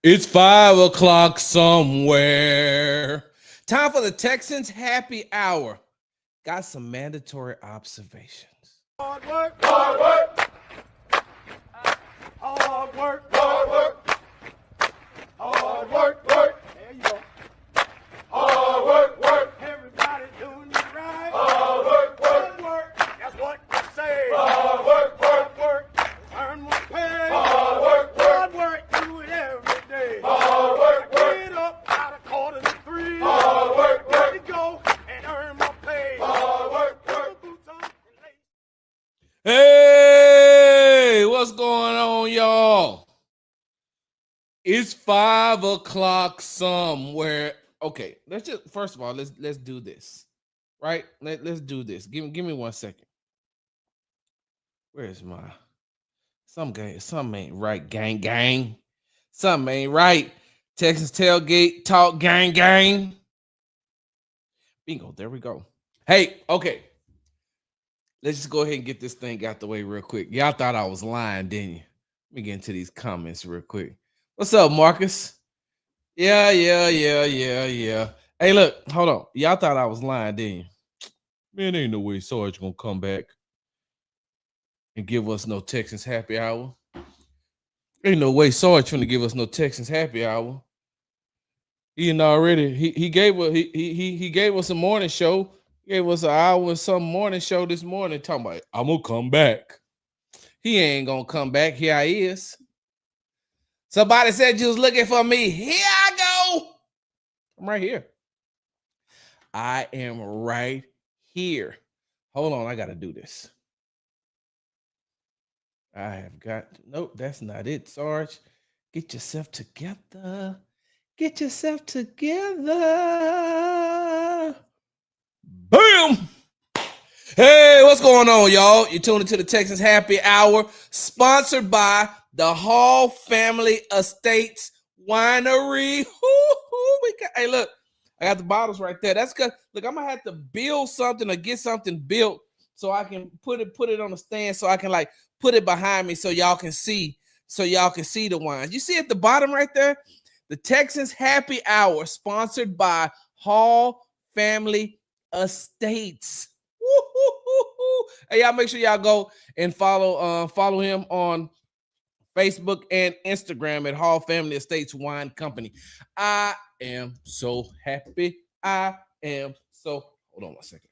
It's 5 o'clock somewhere. Time for the Texans happy hour. Got some mandatory observations. Hard work, hard work, hard work, hard work, hard work, work. There you go. Hard work, work. Everybody doing it right. Hard work, work, work. That's what you say. Hard work, work, work. Earn more pay. Hard work, work. Hard work, do it every day. Hard work, work. Get up out of 2:45. Hard work, work. Let me go and earn more pay. Hard work, work. Boots on and lace. Hey, what's going on, y'all? It's 5 o'clock somewhere. Okay, let's just first of all let's do this, right? Let's do this. Give me 1 second. Where's my something ain't right, gang. Something ain't right. Texas tailgate talk, gang. Bingo, there we go. Hey, okay. Let's just go ahead and get this thing out the way real quick. Y'all thought I was lying, didn't you? Let me get into these comments real quick. What's up, Marcus? Yeah. Hey, look, hold on. Y'all thought I was lying, didn't you? Man, ain't no way Sarge gonna come back and give us no Texans happy hour. Ain't no way Sarge finna give us no Texans happy hour. He already he gave us he gave us a morning show. He gave us an hour and some morning show this morning talking about I'm gonna come back. He ain't gonna come back. Here I is. Somebody said you was looking for me. Here I go. I'm right here. I am right here. Hold on, I gotta do this. I have got nope, that's not it, Sarge. Get yourself together. Get yourself together. Boom! Hey, what's going on, y'all? You're tuning to the Texans Happy Hour, sponsored by the Hall Family Estates Winery. Hey, look, I got the bottles right there. That's good. Look, I'm gonna have to build something or get something built so I can put it on the stand so I can like put it behind me so y'all can see the wines. You see at the bottom right there, the Texans Happy Hour, sponsored by Hall Family Estates. Hey, y'all make sure y'all go and follow him on Facebook and Instagram at Hall Family Estates Wine Company. I am so happy. Hold on 1 second.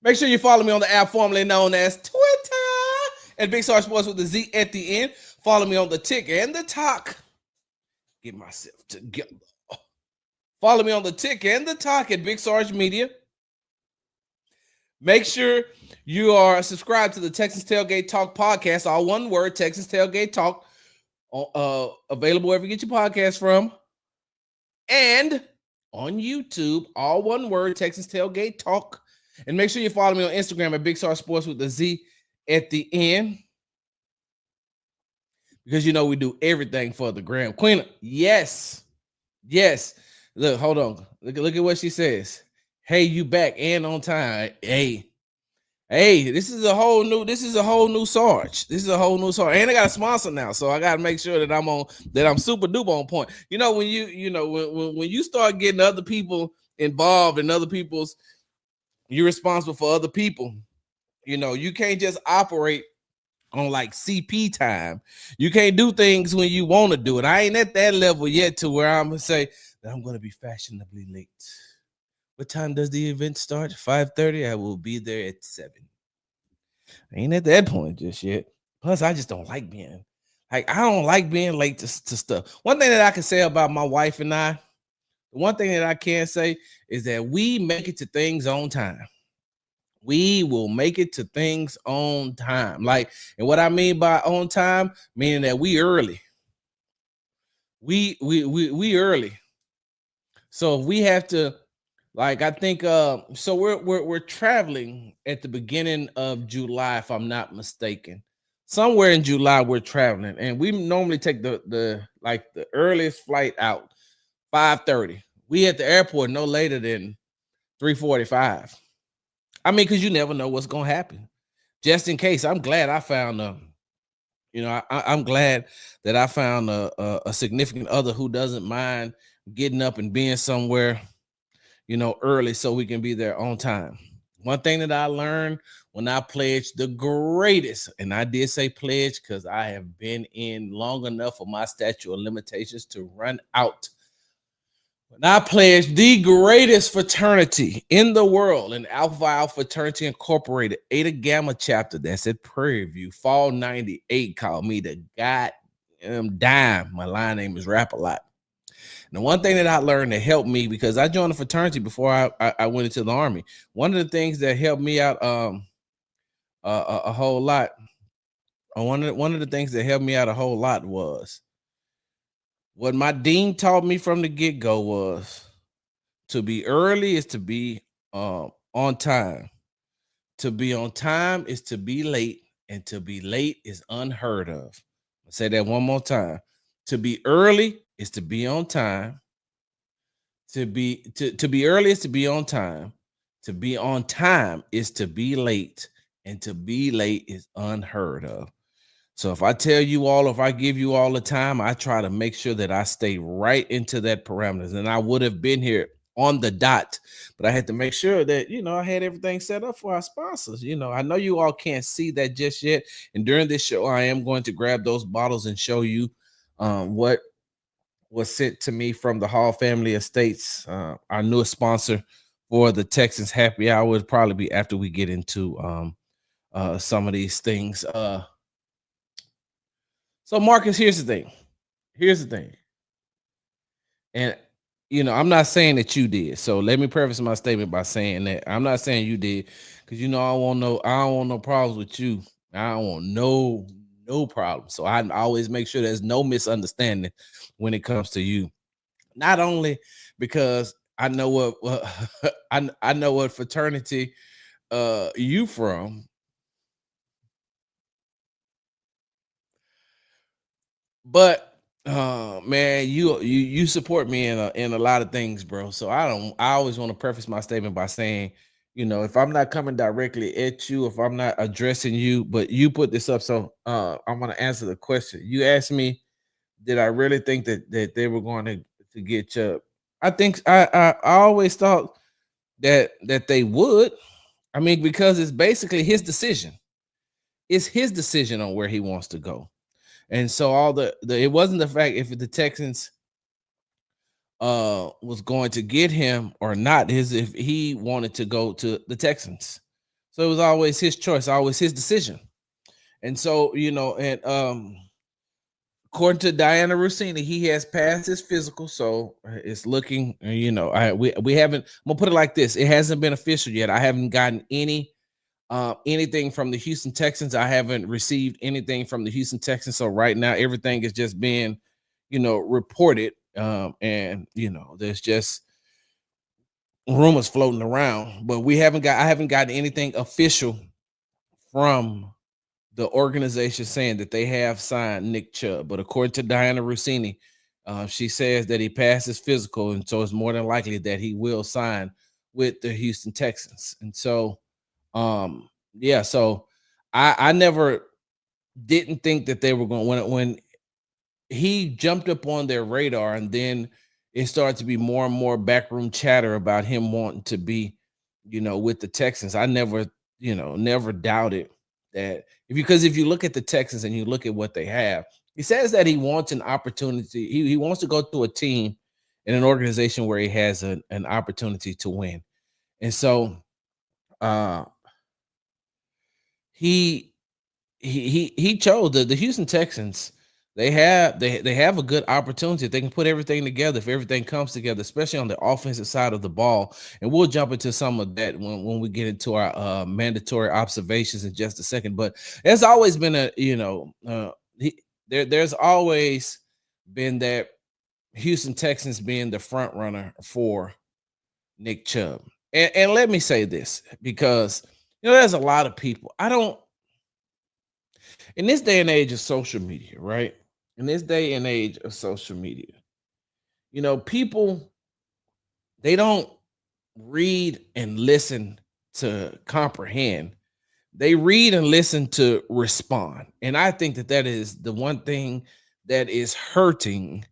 Make sure you follow me on the app formerly known as Twitter at Big Sarge Sports with the Z at the end. Follow me on the tick and the talk. Get myself together. Follow me on the tick and the talk at Big Sarge Media. Make sure you are subscribed to the Texans Tailgate Talk podcast, all one word, Texans Tailgate Talk, available wherever you get your podcast from. And on YouTube, all one word, Texans Tailgate Talk. And make sure you follow me on Instagram at Big Sarge Sports with the Z at the end. Because you know we do everything for the Graham Queen. Yes. Look, hold on. Look at what she says. Hey, you back and on time. Hey, this is a whole new Sarge. This is a whole new Sarge. And I got a sponsor now, so I gotta make sure that I'm super duper on point. You know, when you start getting other people involved in other people's, you're responsible for other people. You know, you can't just operate on like CP time. You can't do things when you want to do it. I ain't at that level yet to where I'm gonna say that I'm gonna be fashionably late. What time does the event start? 5:30. I will be there at 7. I ain't at that point just yet. Plus, I just don't like being late to stuff. One thing that I can say about my wife and I, the one thing that I can say is that we make it to things on time. We will make it to things on time. Like, and what I mean by on time, meaning that we early. We early. So if we have to, like, I think so we're traveling at the beginning of July, if I'm not mistaken. Somewhere in July we're traveling, and we normally take the earliest flight out 5:30. We at the airport no later than 3:45. I mean, because you never know what's gonna happen. Just in case, I'm glad I found I'm glad that I found a significant other who doesn't mind getting up and being somewhere, early so we can be there on time. One thing that I learned when I pledged the greatest, and I did say pledge because I have been in long enough for my statute of limitations to run out. When I pledged the greatest fraternity in the world, an Alpha Alpha Fraternity Incorporated, Eta Gamma chapter that's at Prairie View, Fall 98, called me the goddamn dime. My line name is Rap a Lot. And the one thing that I learned that helped me, because I joined a fraternity before I went into the army. One of the things that helped me out a whole lot, one of the things that helped me out a whole lot was what my dean taught me from the get-go was to be early is to be on time. To be on time is to be late, and to be late is unheard of. I'll say that one more time. To be early is to be on time. To be early is to be on time. To be on time is to be late, and to be late is unheard of. So if I tell you all, if I give you all the time, I try to make sure that I stay right into that parameters. And I would have been here on the dot, but I had to make sure that I had everything set up for our sponsors. I know you all can't see that just yet. And during this show, I am going to grab those bottles and show you what was sent to me from the Hall Family Estates, our newest sponsor for the Texans Happy Hour. Would probably be after we get into some of these things. So Marcus, here's the thing. Here's the thing. And I'm not saying that you did. So let me preface my statement by saying that I'm not saying you did, because I don't want no problems with you. I don't want no problem. So I always make sure there's no misunderstanding when it comes to you. Not only because I know what I know what fraternity you from, but man, you support me in a lot of things, bro. So I always want to preface my statement by saying, if I'm not coming directly at you, if I'm not addressing you, but you put this up, so I'm gonna answer the question. You asked me, did I really think that they were going to get Chubb? I think I always thought that they would. I mean, because it's basically his decision. It's his decision on where he wants to go. And so all the it wasn't the fact if the Texans was going to get him or not, is if he wanted to go to the Texans. So it was always his choice, always his decision. And so, and according to Diana Rossini, he has passed his physical, so it's looking. We haven't. I'm gonna put it like this: it hasn't been official yet. I haven't gotten anything from the Houston Texans. I haven't received anything from the Houston Texans. So right now, everything is just being, reported, and there's just rumors floating around. But I haven't gotten anything official from the organization saying that they have signed Nick Chubb. But according to Diana Rossini, she says that he passed his physical, and so it's more than likely that he will sign with the Houston Texans. And so, yeah, so I never didn't think that they were going when he jumped up on their radar, and then it started to be more and more backroom chatter about him wanting to be, with the Texans. I never, never doubted that because if you look at the Texans and you look at what they have, he says that he wants an opportunity. He wants to go to a team in an organization where he has an opportunity to win. And so uh he he chose the Houston Texans. They have a good opportunity. They can put everything together if everything comes together, especially on the offensive side of the ball. And we'll jump into some of that when we get into our mandatory observations in just a second. But there's always been there's always been that Houston Texans being the front runner for Nick Chubb. And let me say this because there's a lot of people. I don't in this day and age of social media, right? In this day and age of social media, people they don't read and listen to comprehend. They read and listen to respond. And I think that that is the one thing that is hurting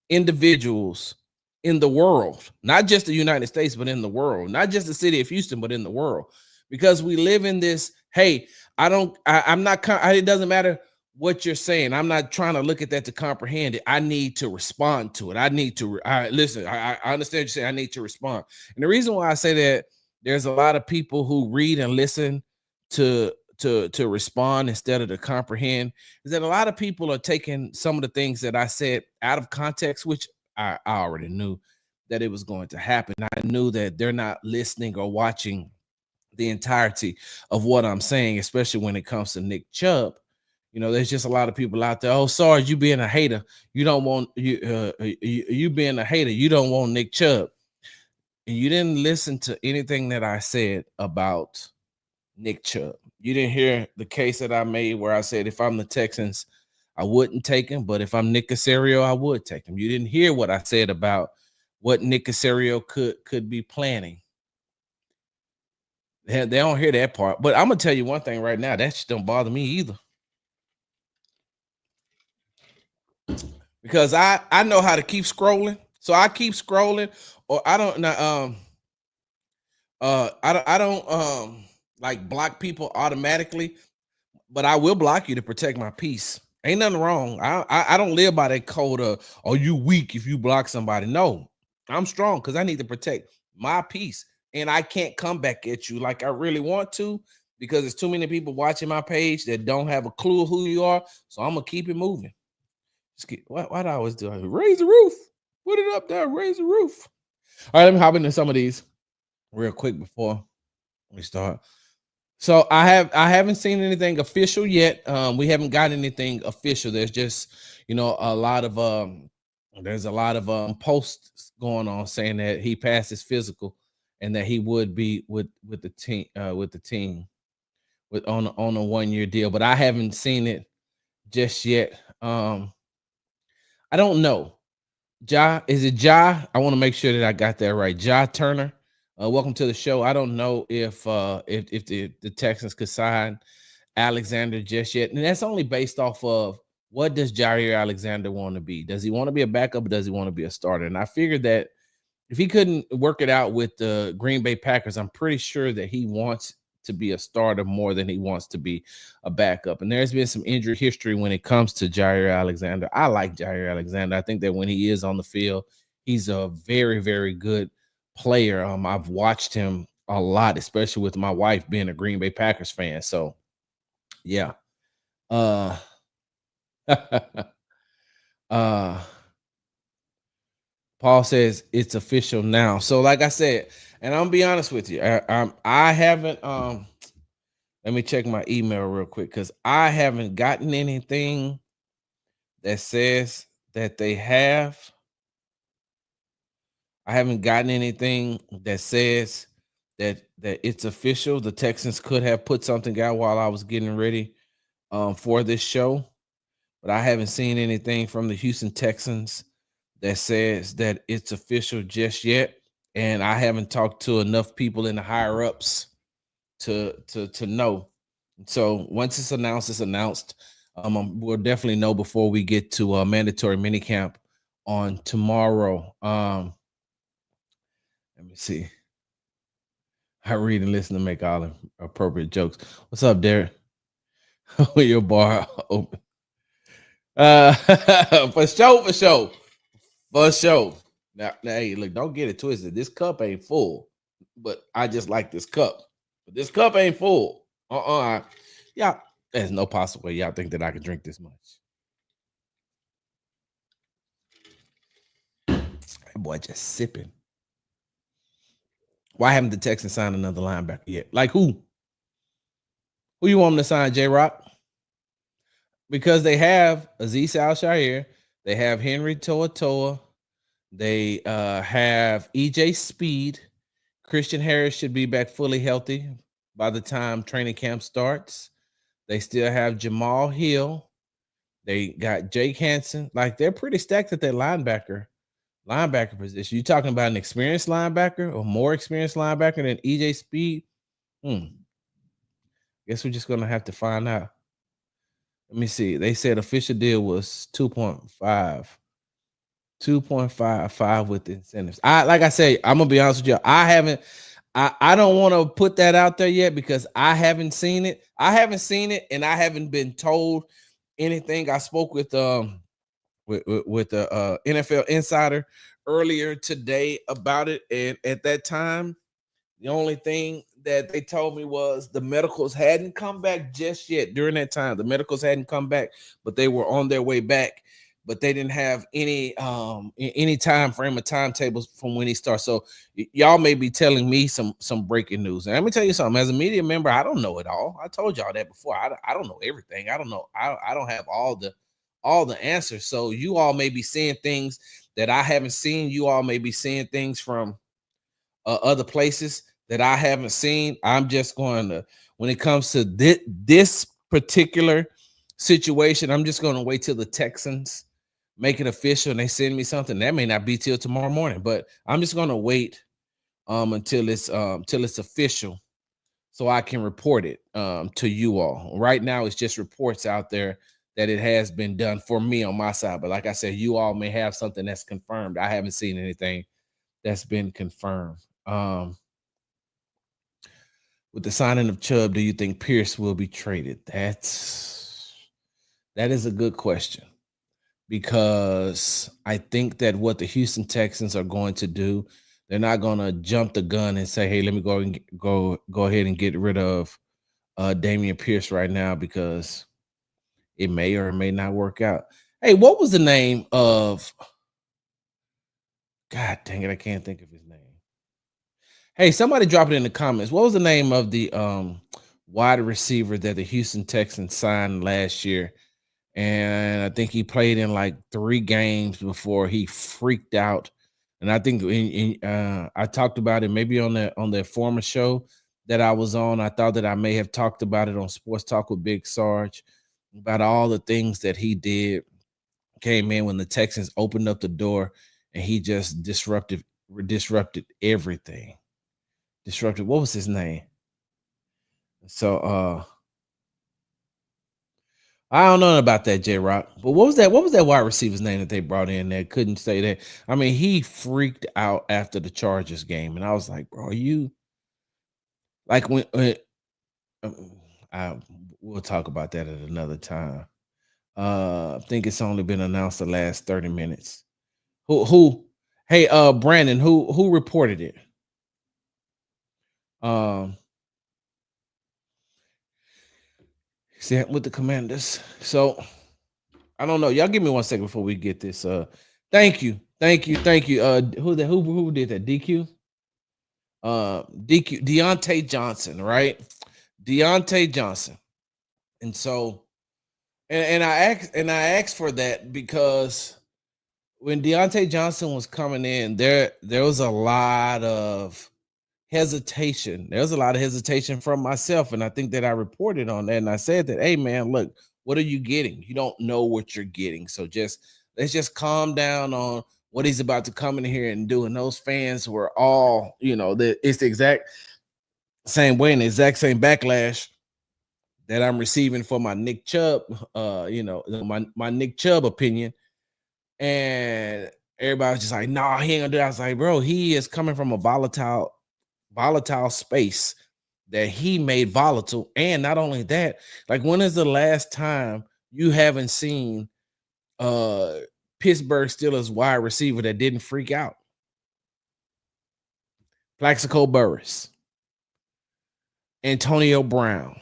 individuals in the world, not just the United States, but in the world, not just the city of Houston, but in the world, because we live in this. Hey, I'm not, it doesn't matter what you're saying. I'm not trying to look at that to comprehend it. I need to respond to it. I need to, listen, I understand you say I need to respond. And the reason why I say that, there's a lot of people who read and listen to respond instead of to comprehend, is that a lot of people are taking some of the things that I said out of context, which I already knew that it was going to happen. I knew that they're not listening or watching the entirety of what I'm saying, especially when it comes to Nick Chubb. You know, there's just a lot of people out there. Oh, Sarge, you being a hater. You don't want you being a hater. You don't want Nick Chubb, and you didn't listen to anything that I said about Nick Chubb. You didn't hear the case that I made where I said if I'm the Texans, I wouldn't take him, but if I'm Nick Caserio, I would take him. You didn't hear what I said about what Nick Caserio could be planning. They don't hear that part. But I'm gonna tell you one thing right now, that shit don't bother me either. Because I know how to keep scrolling. So I keep scrolling, or I don't know. I don't like block people automatically, but I will block you to protect my peace. Ain't nothing wrong. I don't live by that code of, oh, you weak if you block somebody. No, I'm strong because I need to protect my peace. And I can't come back at you like I really want to, because there's too many people watching my page that don't have a clue of who you are. So I'm gonna keep it moving. Why do I always do it? Raise the roof. Put it up there, raise the roof. All right, let me hop into some of these real quick before we start. So I haven't seen anything official yet. We haven't got anything official. There's just, a lot of there's a lot of posts going on saying that he passed his physical and that he would be with the team with on a 1 year deal. But I haven't seen it just yet. I don't know. Is it Ja? I want to make sure that I got that right. Ja Turner. Welcome to the show. I don't know if the Texans could sign Alexander just yet, and that's only based off of what does Jair Alexander want to be? Does he want to be a backup or does he want to be a starter? And I figured that if he couldn't work it out with the Green Bay Packers, I'm pretty sure that he wants to be a starter more than he wants to be a backup. And there's been some injury history when it comes to Jair Alexander. I like Jair Alexander. I think that when he is on the field, he's a very, very good player. I've watched him a lot, especially with my wife being a Green Bay Packers fan. So, yeah. uh Paul says it's official now. So, like I said, and I'm gonna be honest with you, I haven't. Let me check my email real quick because I haven't gotten anything that says that they have. I haven't gotten anything that says that it's official. The Texans could have put something out while I was getting ready for this show, but I haven't seen anything from the Houston Texans that says that it's official just yet. And I haven't talked to enough people in the higher ups to know. So once it's announced, it's announced. We'll definitely know before we get to a mandatory minicamp on tomorrow. Let me see. I read and listen to make all the appropriate jokes. What's up, Derek? Your bar open. For sure. For sure. Now, hey, look, don't get it twisted. This cup ain't full, but I just like this cup. But this cup ain't full. Yeah, there's no possible way y'all think that I can drink this much. That boy just sipping. Why haven't the Texans signed another linebacker yet? Like who? Who you want them to sign, J-Rock? Because they have Azeez Al-Shaair, they have Henry To'oTo'o, they have EJ Speed. Christian Harris should be back fully healthy by the time training camp starts. They still have Jamal Hill. They got Jake Hansen. Like they're pretty stacked at their linebacker position. You talking about an experienced linebacker or more experienced linebacker than EJ Speed? Guess we're just gonna have to find out. Let me see. They said official deal was 2.5. 2.55 with incentives. Like I say, I'm gonna be honest with you. I don't want to put that out there yet because I haven't seen it. I haven't seen it and I haven't been told anything. I spoke with the NFL insider earlier today about it, and at that time, the only thing that they told me was the medicals hadn't come back just yet. During that time, the medicals hadn't come back, but they were on their way back. But they didn't have any time frame or timetables from when he starts. So y'all may be telling me some breaking news. And let me tell you something. As a media member, I don't know it all. I told y'all that before. I don't know everything. I don't know. I don't have all the answers. So you all may be seeing things that I haven't seen. You all may be seeing things from other places that I haven't seen. I'm just going to, when it comes to this particular situation, I'm just going to wait till the Texans make it official and they send me something. That may not be till tomorrow morning, but I'm just going to wait until it's official so I can report it to you all. Right now, it's just reports out there that it has been done for me on my side. But like I said, you all may have something that's confirmed. I haven't seen anything that's been confirmed. With the signing of Chubb, do you think Pierce will be traded? That is a good question because I think that what the Houston Texans are going to do, they're not going to jump the gun and say, "Hey, let me go ahead and get rid of Damian Pierce right now," because it may or may not work out. Hey, what was the name of? God dang it, I can't think of his name. Hey, somebody drop it in the comments. What was the name of the wide receiver that the Houston Texans signed last year? And I think he played in like 3 games before he freaked out. And I think I talked about it maybe on the former show that I was on. I thought that I may have talked about it on Sports Talk with Big Sarge about all the things that he did. Came in when the Texans opened up the door and he just disrupted everything. Disrupted. What was his name? So I don't know about that, J Rock. But what was that wide receiver's name that they brought in that couldn't say that? I mean, he freaked out after the Chargers game, and I was like, bro, are you like I we'll talk about that at another time. I think it's only been announced the last 30 minutes. Who hey Brandon, who reported it? Um See with the Commanders. So I don't know. Y'all give me 1 second before we get this. Thank you. Who did that? DQ? DQ Deontay Johnson, right? Deontay Johnson. And so and I asked for that because when Deontay Johnson was coming in, there was a lot of hesitation. There's a lot of hesitation from myself. And I think that I reported on that. And I said that, hey man, look, what are you getting? You don't know what you're getting. So let's just calm down on what he's about to come in here and do. And those fans were all, it's the exact same way and the exact same backlash that I'm receiving for my Nick Chubb, my Nick Chubb opinion. And everybody was just like, nah, he ain't gonna do that. I was like, bro, he is coming from a volatile space that he made volatile. And not only that, like, when is the last time you haven't seen Pittsburgh Steelers wide receiver that didn't freak out? Plaxico Burress, Antonio Brown,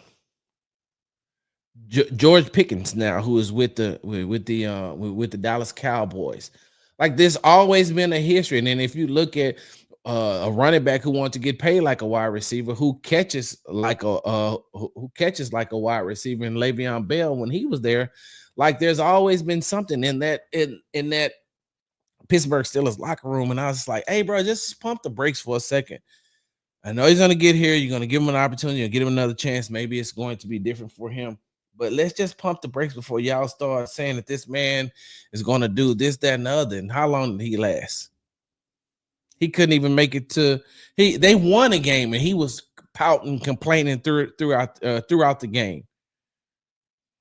George Pickens now, who is with the Dallas Cowboys. Like, there's always been a history. And then if you look at a running back who wants to get paid like a wide receiver, who catches like a wide receiver, in Le'Veon Bell when he was there, like, there's always been something in that Pittsburgh Steelers locker room. And I was like, hey, bro, just pump the brakes for a second. I know he's gonna get here. You're gonna give him an opportunity, you'll get him another chance. Maybe it's going to be different for him. But let's just pump the brakes before y'all start saying that this man is going to do this, that, and the other. And how long did he last? He couldn't even make it to they won a game and he was pouting, complaining throughout the game.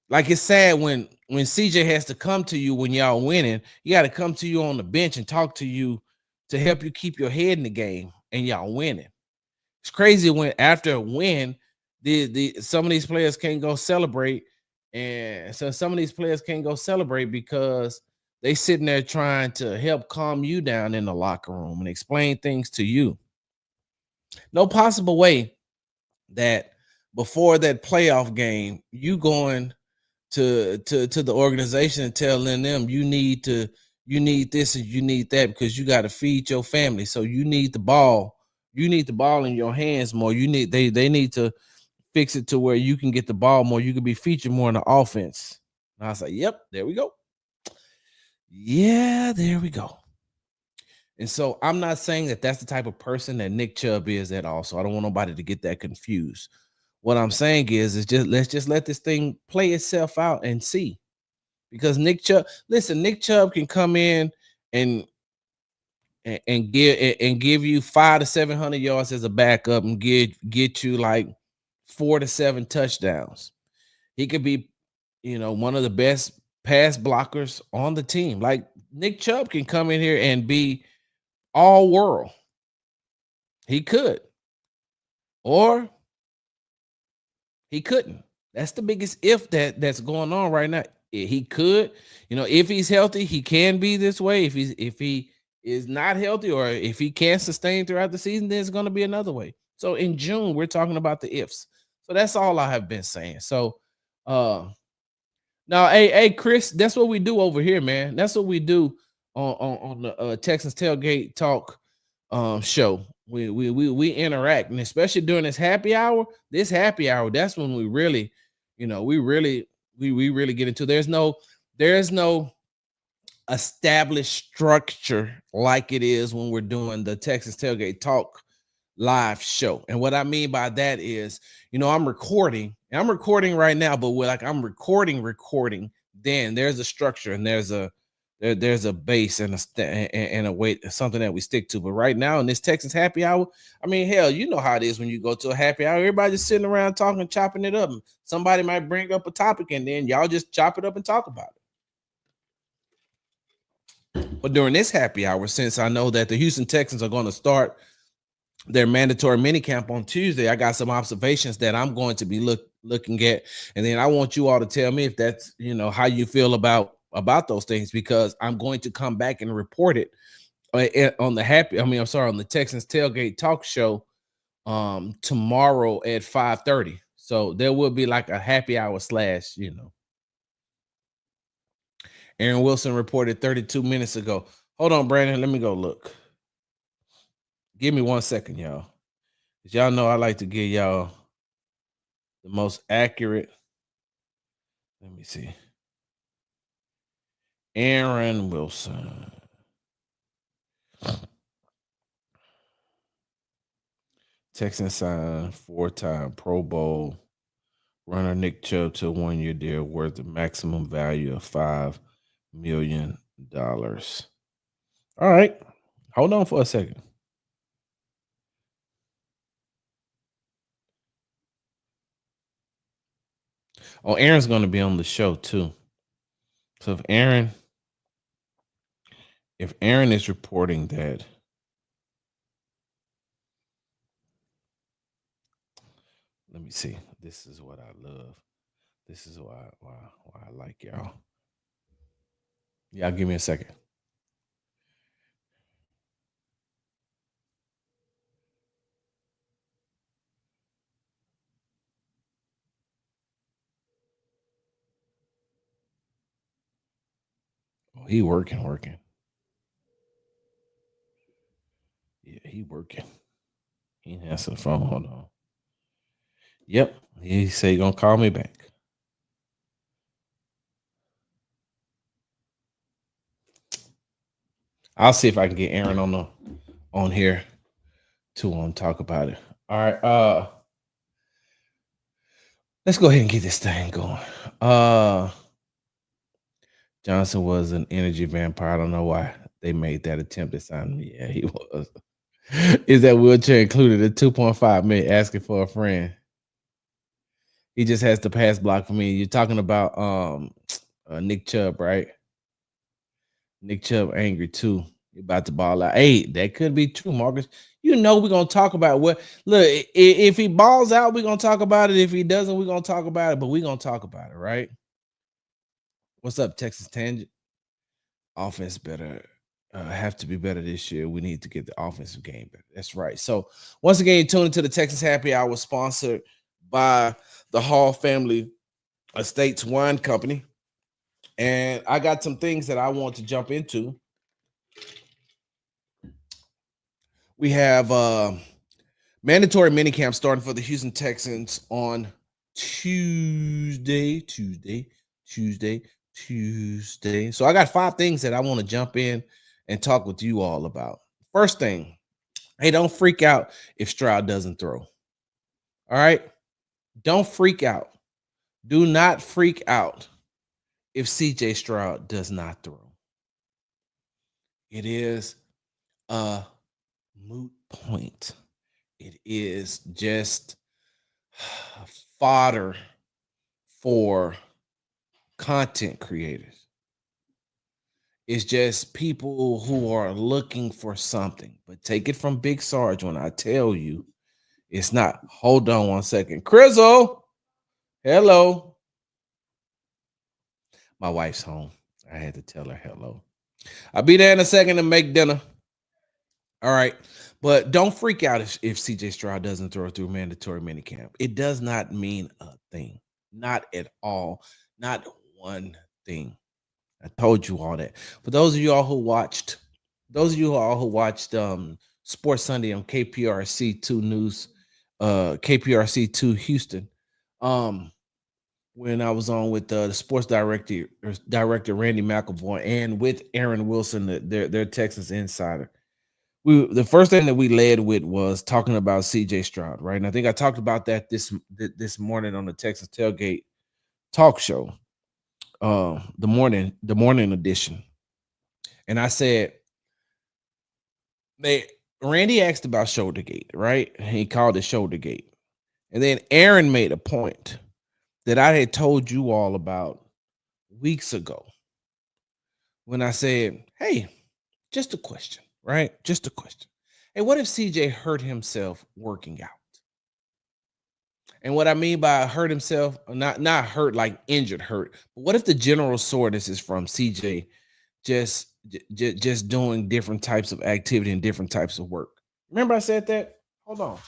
Like it's sad when CJ has to come to you when y'all winning. You got to come to you on the bench and talk to you to help you keep your head in the game and y'all winning. It's crazy when after a win, the some of these players can't go celebrate, and so some of these players can't go celebrate because they sitting there trying to help calm you down in the locker room and explain things to you. No possible way that before that playoff game, you going to the organization and telling them you need this and you need that because you got to feed your family. So you need the ball. You need the ball in your hands more. They need to fix it to where you can get the ball more. You can be featured more in the offense. And I was like, yep, there we go. Yeah, there we go. And so I'm not saying that that's the type of person that Nick Chubb is at all. So I don't want nobody to get that confused. What I'm saying is just let's just let this thing play itself out and see. Because Nick Chubb can come in and give you 500 to 700 yards as a backup and get you like 4 to 7 touchdowns. He could be, one of the best pass blockers on the team. Like Nick Chubb can come in here and be all world. He could, or he couldn't. That's the biggest if that's going on right now. He could, if he's healthy, he can be this way. If he is not healthy or if he can't sustain throughout the season, then it's going to be another way. So in June, we're talking about the ifs. So that's all I have been saying. So now, hey, Chris, that's what we do over here, man. That's what we do on the Texans Tailgate Talk show. We interact, and especially during this happy hour. That's when we really, we really get into. There's no established structure like it is when we're doing the Texas Tailgate Talk live show. And what I mean by that is, I'm recording, and I'm recording right now, but I'm recording, then there's a structure and there's a base and a weight, something that we stick to. But right now in this Texas happy hour, I mean, hell, you know how it is when you go to a happy hour. Everybody just sitting around talking, chopping it up. Somebody might bring up a topic and then y'all just chop it up and talk about it. But during this happy hour, since I know that the Houston Texans are going to start their mandatory minicamp on Tuesday, I got some observations that I'm going to be looking at, and then I want you all to tell me if that's how you feel about those things, because I'm going to come back and report it on the Texans Tailgate Talk show tomorrow at 5:30. So there will be like a happy hour slash. Aaron Wilson reported 32 minutes ago. Hold on, Brandon. Let me go look. Give me 1 second, y'all. Because y'all know I like to give y'all the most accurate. Let me see. Aaron Wilson. Texans signed 4-time Pro Bowl runner Nick Chubb to a 1-year deal worth a maximum value of $5 million. All right. Hold on for a second. Oh, Aaron's going to be on the show too. So if Aaron is reporting that, let me see. This is what I love. This is why I like y'all. Y'all give me a second. Oh, he working. Yeah, he working. He answer the phone. Hold on. Yep. He said he gonna call me back. I'll see if I can get Aaron on here to talk about it. All right. Let's go ahead and get this thing going. Johnson was an energy vampire. I don't know why they made that attempt to sign him. Yeah, he was. Is that wheelchair included in 2.5 million asking for a friend? He just has to pass block for me. You're talking about Nick Chubb, right? Nick Chubb angry too. He about to ball out. Hey, that could be true, Marcus. You know we're gonna talk about what look if he balls out, we're gonna talk about it. If he doesn't, we're gonna talk about it, but we're gonna talk about it, right? What's up, Texas Tangent? Offense better have to be better this year. We need to get the offensive game better. That's right. So once again, you tune into the Texas Happy Hour, sponsored by the Hall Family Estates Wine Company. And I got some things that I want to jump into. We have mandatory minicamp starting for the Houston Texans on Tuesday. So I got 5 things that I want to jump in and talk with you all about. First thing, hey, don't freak out if Stroud doesn't throw. All right? Don't freak out. Do not freak out if CJ Stroud does not throw. It is a moot point. It is just fodder for content creators. It's just people who are looking for something. But take it from Big Sarge when I tell you it's not. Hold on one second. Crizzle, hello. My wife's home. I had to tell her hello. I'll be there in a second to make dinner. All right. But don't freak out if CJ Stroud doesn't throw through mandatory minicamp. It does not mean a thing. Not at all. Not one thing. I told you all that. For those of you all who watched, Sports Sunday on KPRC2 News, KPRC2 Houston, when I was on with the sports director Randy McElvoy and with Aaron Wilson, their Texas insider. The first thing that we led with was talking about CJ Stroud, right? And I think I talked about that this morning on the Texas Tailgate talk show, the morning edition. And I said, Randy asked about Shouldergate, right? He called it Shouldergate. And then Aaron made a point that I had told you all about weeks ago when I said, hey, just a question. Right? Just a question. Hey, what if CJ hurt himself working out? And what I mean by hurt himself, not hurt like injured hurt, but what if the general soreness is from CJ just doing different types of activity and different types of work? Remember I said that? Hold on.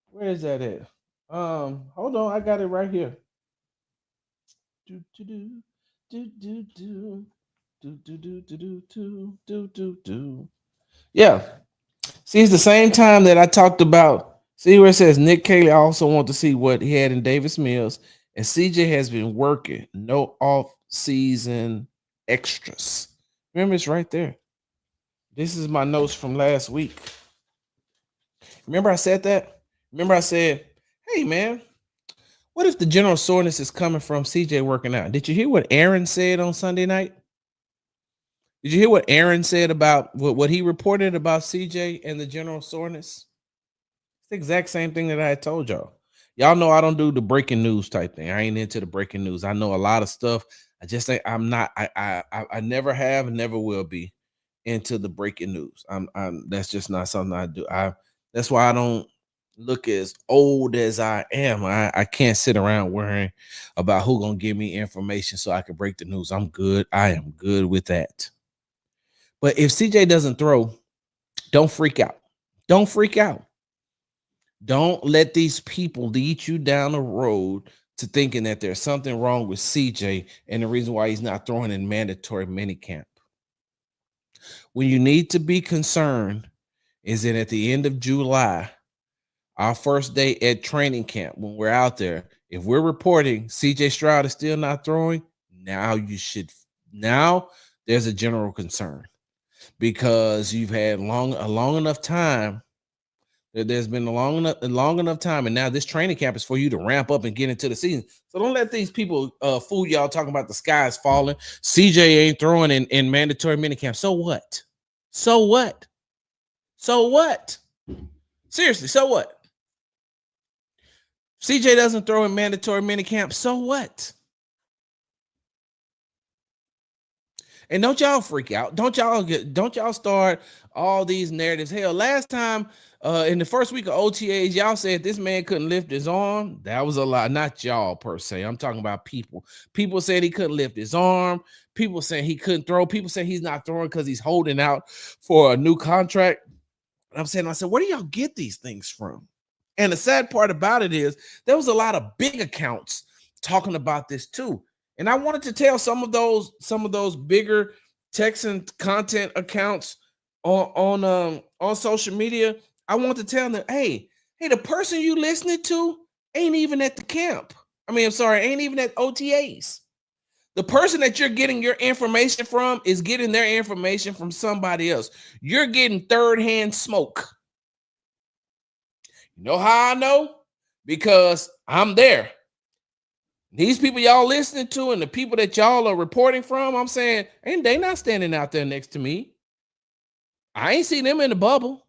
Where is that at? Hold on, I got it right here. Do do do do do do do do do do do do do do. Yeah. See, it's the same time that I talked about. See where it says Nick Cayley also want to see what he had in Davis Mills, and CJ has been working no off-season extras. Remember, it's right there. This is my notes from last week. Remember, I said that? Remember, I said, hey, man, what if the general soreness is coming from CJ working out? Did you hear what Aaron said on Sunday night? Did you hear what Aaron said about what he reported about CJ and the general soreness? It's the exact same thing that I had told y'all. Y'all know I don't do the breaking news type thing. I ain't into the breaking news. I know a lot of stuff. I just think I'm not. I never have and never will be into the breaking news. I'm that's just not something I do. That's why I don't look as old as I am. I can't sit around worrying about who gonna give me information so I can break the news. I'm good. I am good with that. But if CJ doesn't throw, don't freak out. Don't freak out. Don't let these people lead you down the road to thinking that there's something wrong with CJ and the reason why he's not throwing in mandatory minicamp. When you need to be concerned is that at the end of July, our first day at training camp, when we're out there, if we're reporting CJ Stroud is still not throwing, now there's a general concern because you've had a long enough time. There's been a long enough time, and now this training camp is for you to ramp up and get into the season. So don't let these people fool y'all talking about the sky is falling. CJ ain't throwing in mandatory minicamp. So what? So what? So what? Seriously, so what? CJ doesn't throw in mandatory minicamp. So what? And don't y'all freak out. Don't y'all start all these narratives. Hell, last time in the first week of OTAs, y'all said this man couldn't lift his arm. That was a lie. Not y'all per se. I'm talking about people. People said he couldn't lift his arm. People saying he couldn't throw. People saying he's not throwing because he's holding out for a new contract. And I said, where do y'all get these things from? And the sad part about it is there was a lot of big accounts talking about this too. And I wanted to tell some of those bigger Texan content accounts on social media. I want to tell them, hey, the person you listening to ain't even at the camp. I mean, I'm sorry, ain't even at OTAs. The person that you're getting your information from is getting their information from somebody else. You're getting third-hand smoke. You know how I know? Because I'm there. These people y'all listening to and the people that y'all are reporting from, I'm saying, ain't they not standing out there next to me? I ain't seen them in the bubble.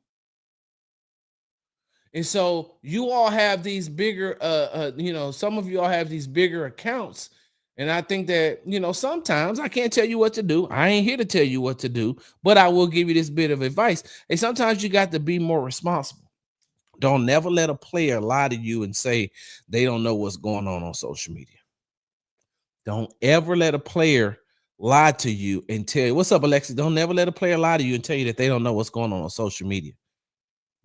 And so you all have these bigger, some of you all have these bigger accounts. And I think that, sometimes I can't tell you what to do. I ain't here to tell you what to do, but I will give you this bit of advice. And sometimes you got to be more responsible. Don't never let a player lie to you and say they don't know what's going on social media. Don't ever let a player lie to you and tell you, what's up, Alexis? Don't never let a player lie to you and tell you that they don't know what's going on social media,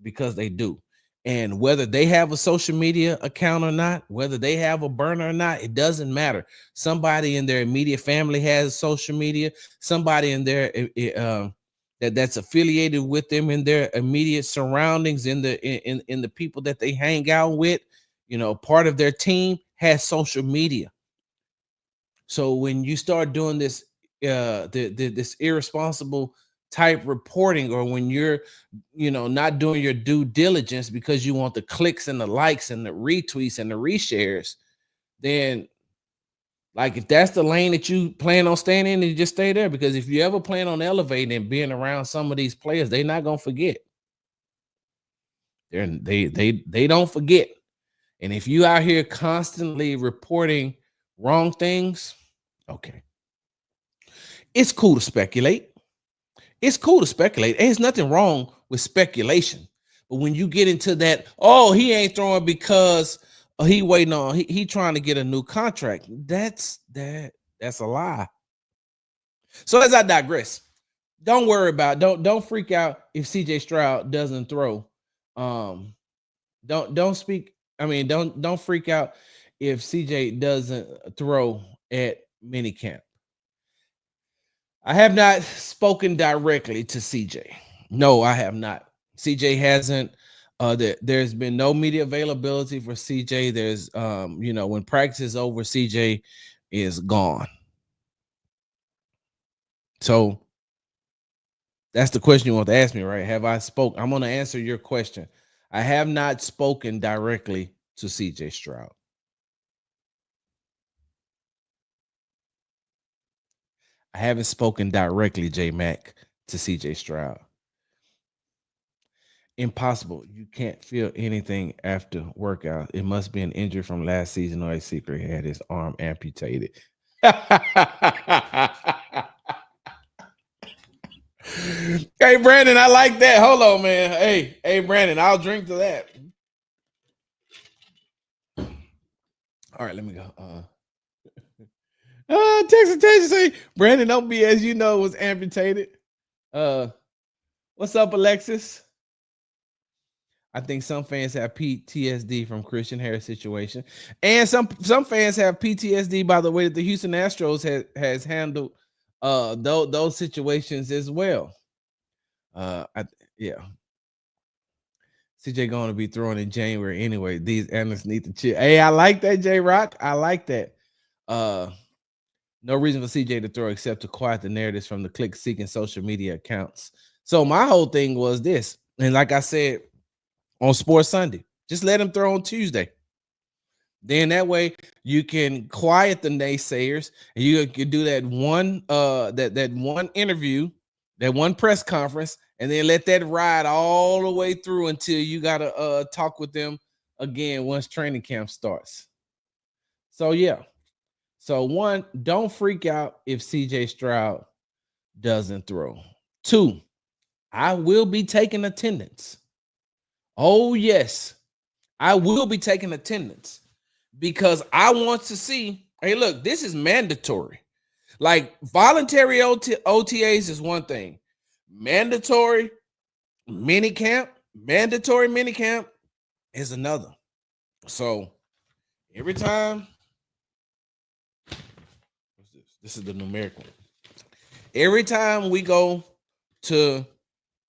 because they do. And whether they have a social media account or not, whether they have a burner or not, it doesn't matter. Somebody in their immediate family has social media. Somebody in their that's affiliated with them in their immediate surroundings, in the people that they hang out with, part of their team has social media. So when you start doing this, this irresponsible type reporting, or when you're, not doing your due diligence because you want the clicks and the likes and the retweets and the reshares, then like if that's the lane that you plan on staying in, then you just stay there. Because if you ever plan on elevating and being around some of these players, they're not gonna forget. They don't forget. And if you out here constantly reporting wrong things, okay. It's cool to speculate. It's cool to speculate. There's nothing wrong with speculation. But when you get into that, oh, he ain't throwing because he waiting on he trying to get a new contract. That's a lie. So as I digress, don't worry about don't freak out if CJ Stroud doesn't throw. Don't speak. I mean, don't freak out if CJ doesn't throw at minicamp. I have not spoken directly to CJ. No, I have not. CJ hasn't. There's been no media availability for CJ. There's, when practice is over, CJ is gone. So that's the question you want to ask me, right? Have I spoke? I'm going to answer your question. I have not spoken directly to CJ Stroud. I haven't spoken directly, J Mac, to CJ Stroud. Impossible. You can't feel anything after workout. It must be an injury from last season, or a secret had his arm amputated. Hey, Brandon, I like that. Hold on, man. Hey, Brandon, I'll drink to that. All right, let me go. Texas say, Brandon, don't be as you know was amputated. What's up, Alexis? I think some fans have PTSD from Christian Harris situation, and some fans have PTSD by the way that the Houston Astros has handled those situations as well. Yeah. CJ going to be throwing in January anyway. These analysts need to chill. Hey, I like that, J Rock. I like that. No reason for CJ to throw except to quiet the narratives from the click-seeking social media accounts. So my whole thing was this, and like I said on Sports Sunday, just let him throw on Tuesday. Then that way you can quiet the naysayers, and you can do that one that one interview that one press conference, and then let that ride all the way through until you gotta talk with them again once training camp starts. So yeah. So one, don't freak out if CJ Stroud doesn't throw. Two, I will be taking attendance. Oh, yes, I will be taking attendance because I want to see. Hey, look, this is mandatory. Like voluntary OTAs is one thing, mandatory minicamp is another. So every time, what's this? This is the numeric one. Every time we go to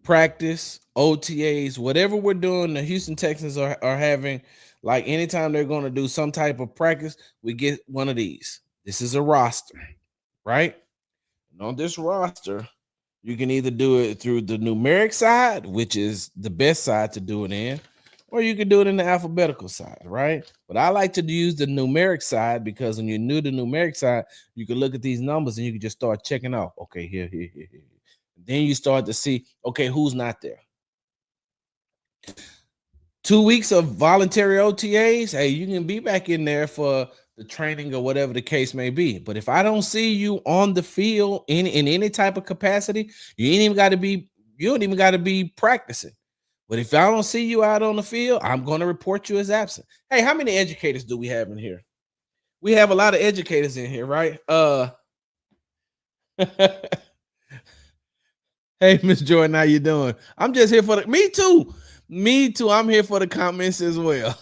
practice, OTAs, whatever we're doing, the Houston Texans are having, like anytime they're going to do some type of practice, we get one of these. This is a roster, right? And on this roster, you can either do it through the numeric side, which is the best side to do it in, or you can do it in the alphabetical side, right? But I like to use the numeric side because when you're new to numeric side, you can look at these numbers and you can just start checking off. Okay, here. Then you start to see, okay, who's not there. 2 weeks of voluntary OTAs, hey, you can be back in there for the training or whatever the case may be. But if I don't see you on the field in any type of capacity, you don't even got to be practicing. But if I don't see you out on the field, I'm going to report you as absent. Hey, how many educators do we have in here? We have a lot of educators in here, right? Hey, Miss Jordan, how you doing? I'm just here for me too. I'm here for the comments as well.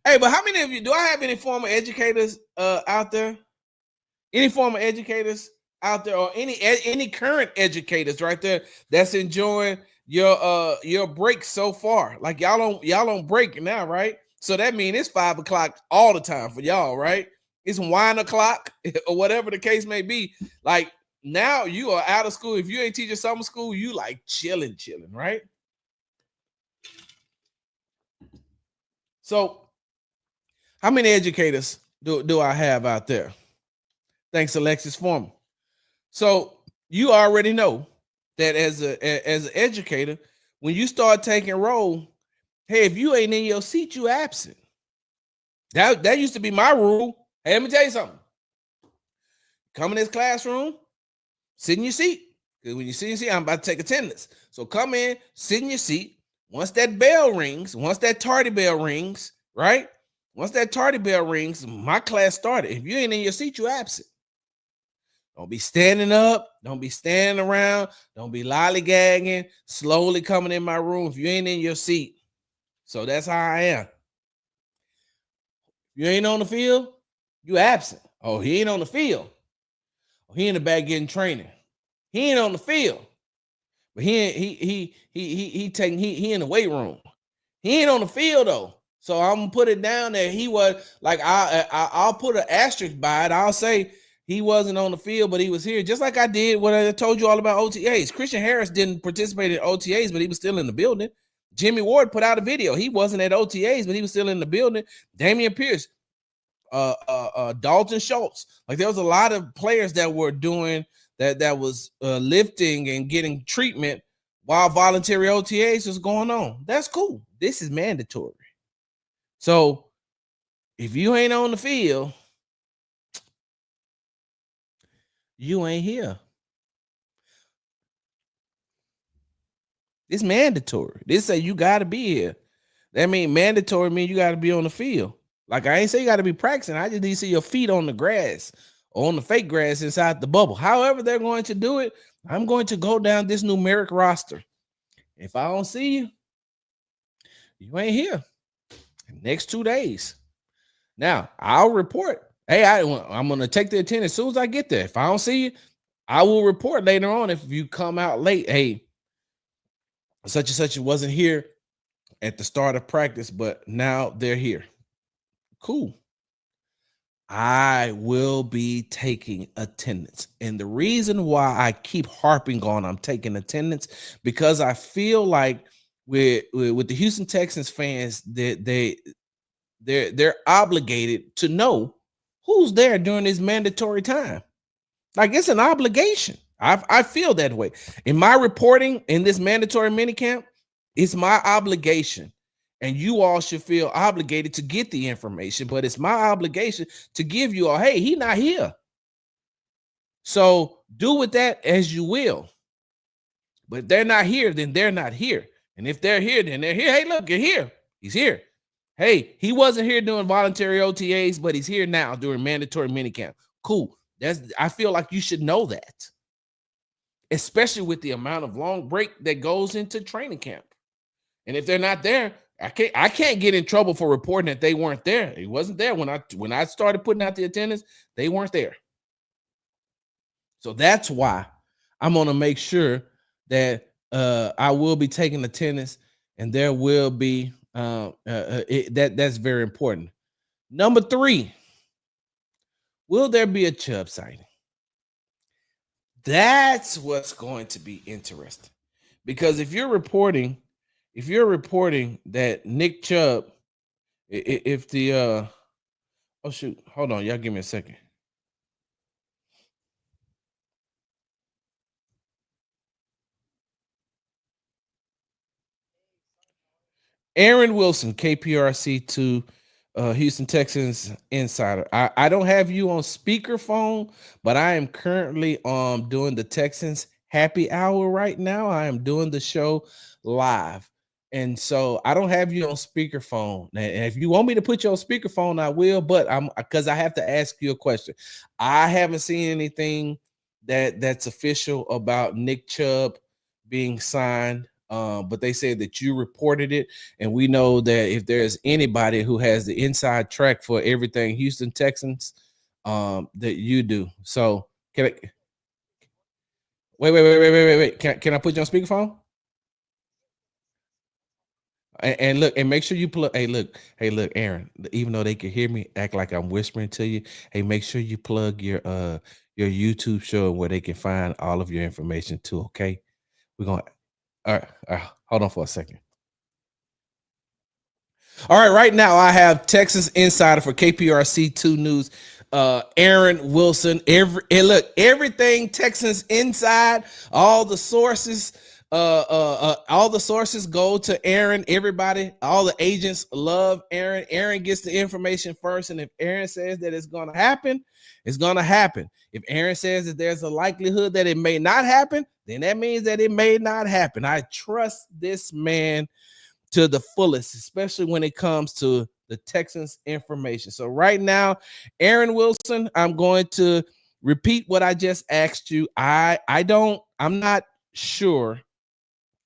Hey, but how many of you do I have any former educators out there? Any former educators out there, or any current educators right there that's enjoying your break so far? Like y'all don't break now, right? So that means it's 5 o'clock all the time for y'all, right? It's 1 o'clock or whatever the case may be. Like now you are out of school. If you ain't teaching summer school, you like chilling, right? So how many educators do I have out there? Thanks, Alexis Foreman. So you already know that as an educator, when you start taking roll, hey, if you ain't in your seat, you absent. That used to be my rule. Hey, let me tell you something. Come in this classroom, sit in your seat. Because when you sit in your seat, I'm about to take attendance. So come in, sit in your seat. Once that bell rings, once that tardy bell rings, right? Once that tardy bell rings, my class started. If you ain't in your seat, you absent. Don't be standing up. Don't be standing around. Don't be lollygagging, slowly coming in my room if you ain't in your seat. So that's how I am. If you ain't on the field, you absent. Oh, he ain't on the field. Oh, he in the back getting training. He ain't on the field, but he in the weight room. He ain't on the field though. So I'm gonna put it down there. He was like I'll put an asterisk by it. I'll say he wasn't on the field, but he was here, just like I did when I told you all about OTAs. Christian Harris didn't participate in OTAs, but he was still in the building. Jimmy Ward put out a video. He wasn't at OTAs, but he was still in the building. Damian Pierce, Dalton Schultz. Like there was a lot of players that were doing that was lifting and getting treatment while voluntary OTAs was going on. That's cool. This is mandatory. So if you ain't on the field, you ain't here. It's mandatory. This say you got to be here. That mean mandatory mean you got to be on the field. Like I ain't say you got to be practicing. I just need to see your feet on the grass or on the fake grass inside the bubble. However they're going to do it, I'm going to go down this numeric roster. If I don't see you, you ain't here. Next 2 days. Now I'll report. Hey, I'm going to take the attendance as soon as I get there. If I don't see you, I will report later on if you come out late. Hey, such and such wasn't here at the start of practice, but now they're here. Cool. I will be taking attendance. And the reason why I keep harping on I'm taking attendance, because I feel like with the Houston Texans fans, that they're obligated to know who's there during this mandatory time. Like it's an obligation. I feel that way. In my reporting in this mandatory minicamp, it's my obligation. And you all should feel obligated to get the information, but it's my obligation to give you all, hey, he not here. So do with that as you will. But if they're not here, then they're not here. And if they're here, then they're here. Hey, look, you're here. He's here. Hey, he wasn't here doing voluntary OTAs, but he's here now during mandatory minicamp. Cool. I feel like you should know that, especially with the amount of long break that goes into training camp. And if they're not there, I can't get in trouble for reporting that they weren't there. He wasn't there when I started putting out the attendance. They weren't there. So that's why I'm gonna make sure that I will be taking attendance, and there will be that's very important. Number 3, will there be a Chubb sighting? That's what's going to be interesting, because if you're reporting that Nick Chubb, if the oh shoot, hold on, y'all give me a second. Aaron Wilson, KPRC2, Houston Texans insider. I don't have you on speakerphone, but I am currently doing the Texans happy hour right now. I am doing the show live. And so I don't have you on speakerphone. And if you want me to put you on speakerphone, I will, but because I have to ask you a question. I haven't seen anything that's official about Nick Chubb being signed. But they said that you reported it, and we know that if there's anybody who has the inside track for everything Houston Texans, that you do. So can I wait? Can I put you on speakerphone? And look, and make sure you plug. Hey, look, Aaron. Even though they can hear me, act like I'm whispering to you. Hey, make sure you plug your YouTube show where they can find all of your information too. Okay, we're gonna. All right, hold on for a second. All right, right now I have Texas insider for KPRC2 News, Aaron Wilson. Everything Texans inside, all the sources, all the sources go to Aaron. Everybody, all the agents love Aaron. Aaron gets the information first, and if Aaron says that it's going to happen, it's going to happen. If Aaron says that there's a likelihood that it may not happen, then that means that it may not happen. I trust this man to the fullest, especially when it comes to the Texans information. So right now, Aaron Wilson, I'm going to repeat what I just asked you. I'm not sure.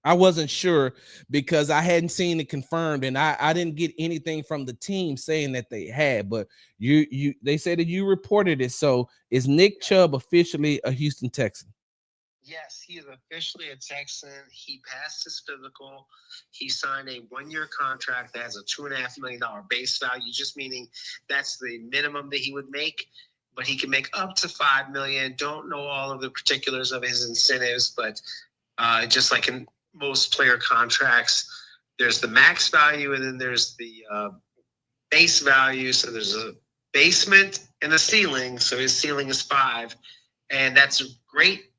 I wasn't sure because I hadn't seen it confirmed, and I didn't get anything from the team saying that they had, but they said that you reported it. So is Nick Chubb officially a Houston Texan? Yes, he is officially a Texan. He passed his physical. He signed a 1-year contract that has a $2.5 million base value, just meaning that's the minimum that he would make. But he can make up to $5 million. Don't know all of the particulars of his incentives, but just like in most player contracts, there's the max value and then there's the base value. So there's a basement and a ceiling. So his ceiling is 5, and that's great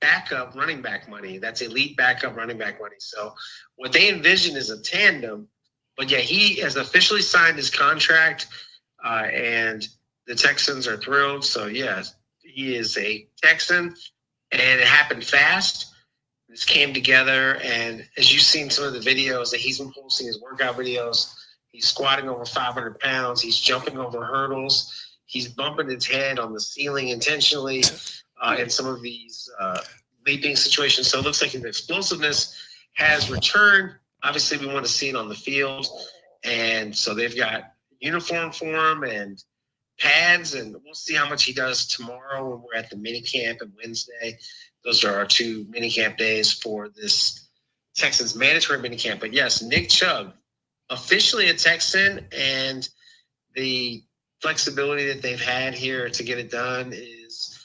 backup running back money. That's elite backup running back money. So what they envision is a tandem. But yeah, he has officially signed his contract, and the Texans are thrilled. So yes, he is a Texan, and it happened fast. This came together, and as you've seen some of the videos that he's been posting, his workout videos, he's squatting over 500 pounds. He's jumping over hurdles. He's bumping his head on the ceiling intentionally in some of these leaping situations. So it looks like his explosiveness has returned. Obviously, we want to see it on the field. And so they've got uniform for him and pads, and we'll see how much he does tomorrow when we're at the minicamp and Wednesday. Those are our 2 minicamp days for this Texans mandatory minicamp. But yes, Nick Chubb, officially a Texan, and the flexibility that they've had here to get it done is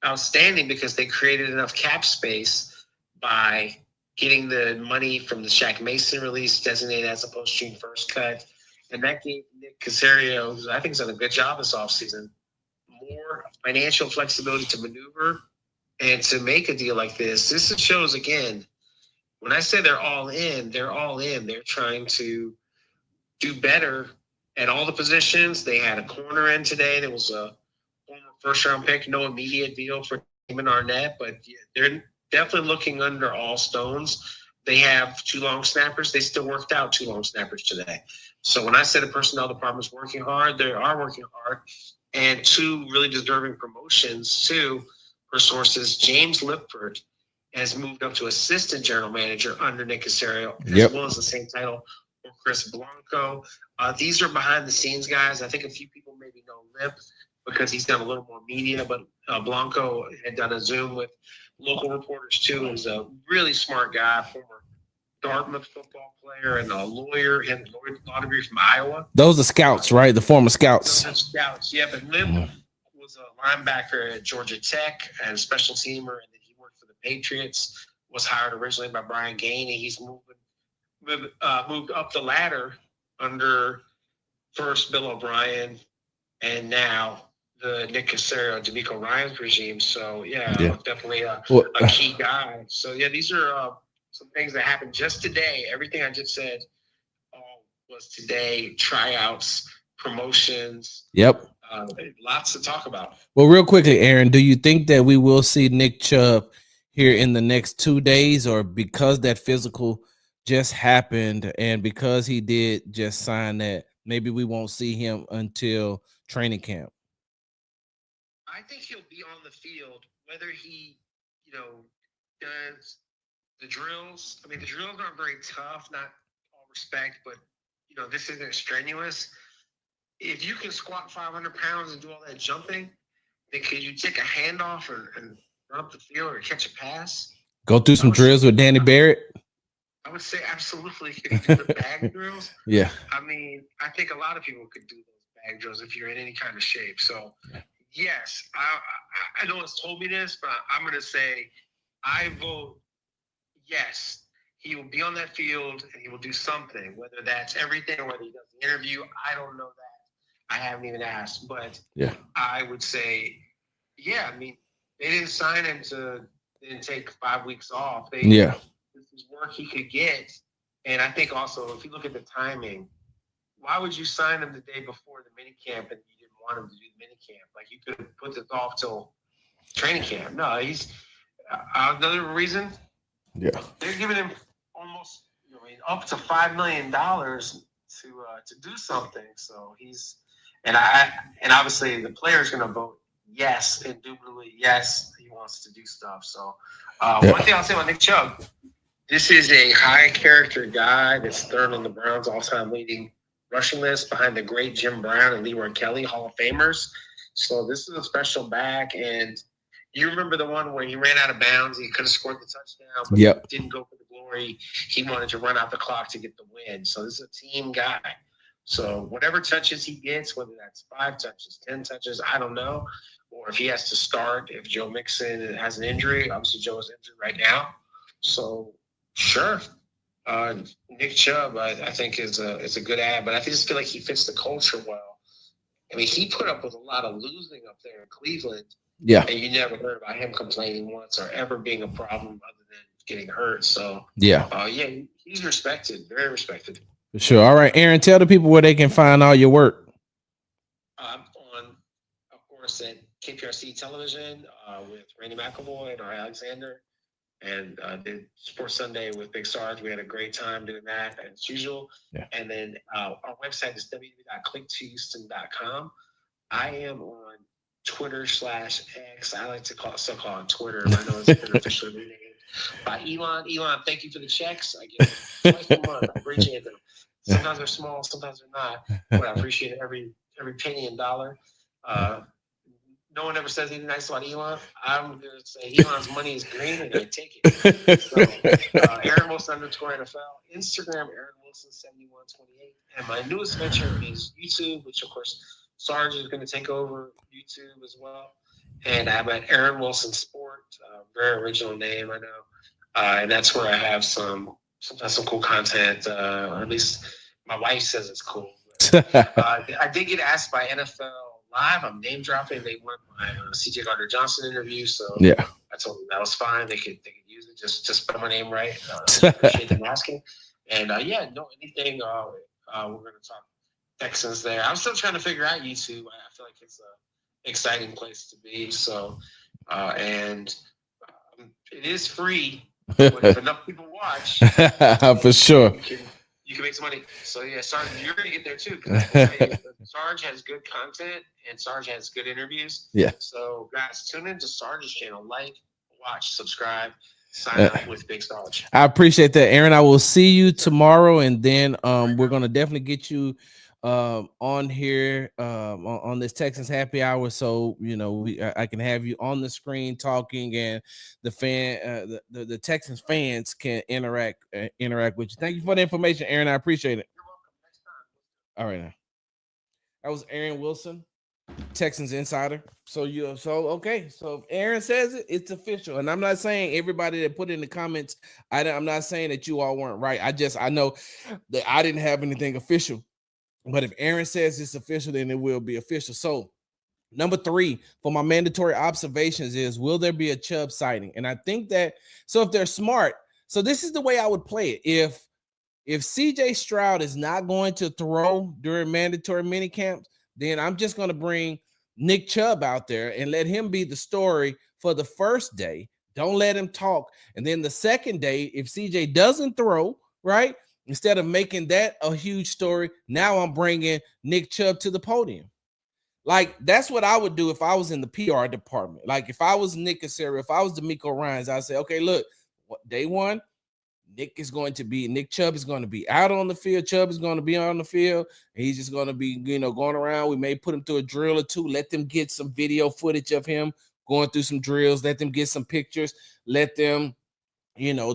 outstanding because they created enough cap space by getting the money from the Shaq Mason release designated as a post-June 1st cut. And that gave Nick Caserio, who I think has done a good job this offseason, more financial flexibility to maneuver And to make a deal like this shows again, when I say they're all in, they're all in. They're trying to do better at all the positions. They had a corner in today. There was a former first-round pick, no immediate deal for Damon Arnett, but they're definitely looking under all stones. They have 2 long snappers. They still worked out 2 long snappers today. So when I say the personnel department's working hard, they are working hard. And 2 really deserving promotions, too, for sources. James Lipford has moved up to assistant general manager under Nick Caserio, as well as the same title for Chris Blanco. These are behind the scenes guys. I think a few people maybe know Lip because he's done a little more media, but Blanco had done a Zoom with local reporters too. He's a really smart guy, former Dartmouth football player and a lawyer, and law degree from Iowa. Those are scouts, right? The former scouts. Those are scouts, yeah. But Lip was a linebacker at Georgia Tech and a special teamer, and then he worked for the Patriots. Was hired originally by Brian Gainey. He's moved up the ladder under first Bill O'Brien and now the Nick Caserio, DeMeco Ryans regime. So definitely a key guy. So these are some things that happened just today. Everything I just said was today. Tryouts, promotions. Yep. Lots to talk about. Well, real quickly, Aaron, do you think that we will see Nick Chubb here in the next 2 days, or because that physical just happened and because he did just sign that, maybe we won't see him until training camp? I think he'll be on the field, whether he, does the drills. I mean, the drills aren't very tough, not all respect, but, this isn't strenuous. If you can squat 500 pounds and do all that jumping, then could you take a handoff and run up the field or catch a pass? Go through some drills with Danny Barrett? I would say absolutely. Could do the bag drills? Yeah. I mean, I think a lot of people could do those bag drills if you're in any kind of shape. So, yes, I no one's told me this, but I'm going to say I vote yes. He will be on that field and he will do something, whether that's everything or whether he does the interview. I don't know that. I haven't even asked, but I would say, I mean, they didn't sign him didn't take 5 weeks off. This is work he could get. And I think also, if you look at the timing, why would you sign him the day before the minicamp and you didn't want him to do the minicamp? Like, you could have put this off till training camp. No, he's another reason. Yeah, they're giving him almost up to $5 million to do something. So he's and obviously the player's going to vote yes, indubitably yes. He wants to do stuff. So one thing I'll say about Nick Chubb, this is a high character guy that's third on the Browns all-time leading rushing list behind the great Jim Brown and Leroy Kelly, Hall of Famers. So this is a special back. And you remember the one where he ran out of bounds? He could have scored the touchdown, but he didn't go for the glory. He wanted to run out the clock to get the win. So this is a team guy. So whatever touches he gets, whether that's 5 touches, 10 touches, I don't know. Or if he has to start, if Joe Mixon has an injury, obviously Joe is injured right now. So sure. Nick Chubb, I think is a good ad, but I just feel like he fits the culture well. I mean, he put up with a lot of losing up there in Cleveland. Yeah. And you never heard about him complaining once or ever being a problem other than getting hurt. So he's respected, very respected. For sure. All right, Aaron, tell the people where they can find all your work. On, of course, at KPRC Television with Randy McElvoy and Alexander. And did Sports Sunday with Big Sarge. We had a great time doing that as usual. Yeah. And then our website is www.clicktohouston.com. I am on Twitter/X. I like to call it Twitter. I know it's been officially renamed by Elon. Elon, thank you for the checks. I get them twice a month. I appreciate them. Sometimes they're small, sometimes they're not. But I appreciate every penny and dollar. No one ever says anything nice about Elon. I'm going to say Elon's money is green and I take it. So, Aaron Wilson _NFL. Instagram, Aaron Wilson 7128. And my newest venture is YouTube, which of course Sarge is going to take over YouTube as well. And I'm at Aaron Wilson Sport. Very original name, I know. And that's where I have sometimes some cool content, or at least my wife says it's cool. I did get asked by NFL live. I'm name dropping. They want my CJ Gardner Johnson interview, so Yeah. I told them that was fine. They could use it. Just spell my name right. Appreciate them asking. And yeah, no anything. We're gonna talk Texans there. I'm still trying to figure out YouTube. I feel like it's a exciting place to be. So and it is free. But if enough people watch, for sure, you can make some money. So yeah, Sarge, you're gonna get there too. Because I can tell you, Sarge has good content and Sarge has good interviews. Yeah. So guys, tune into Sarge's channel, like, watch, subscribe, sign up with Big Sarge. I appreciate that, Aaron. I will see you tomorrow, and then we're gonna definitely get you on here on this Texans happy hour, so you know I can have you on the screen talking, and the Texans fans can interact with you. Thank you for the information, Aaron. I appreciate it. You're welcome. Next time. All right, now. That was Aaron Wilson, Texans insider. So okay. So if Aaron says it, it's official. And I'm not saying everybody that put in the comments, I'm not saying that you all weren't right. I know that I didn't have anything official. But if Aaron says it's official, then it will be official. So number 3 for my mandatory observations is, will there be a Chubb sighting? And I think that, so if they're smart, so this is the way I would play it. If CJ Stroud is not going to throw during mandatory minicamps, then I'm just going to bring Nick Chubb out there and let him be the story for the first day. Don't let him talk. And then the second day, if CJ doesn't throw, right, instead of making that a huge story, now I'm bringing Nick Chubb to the podium. Like, that's what I would do if I was in the PR department. Like, if I was Nick Casario, if I was D'Amico Ryans, I'd say, okay, look, day 1, Nick Chubb is going to be out on the field. Chubb is going to be on the field. And he's just going to be, going around. We may put him through a drill or two. Let them get some video footage of him going through some drills. Let them get some pictures. Let them,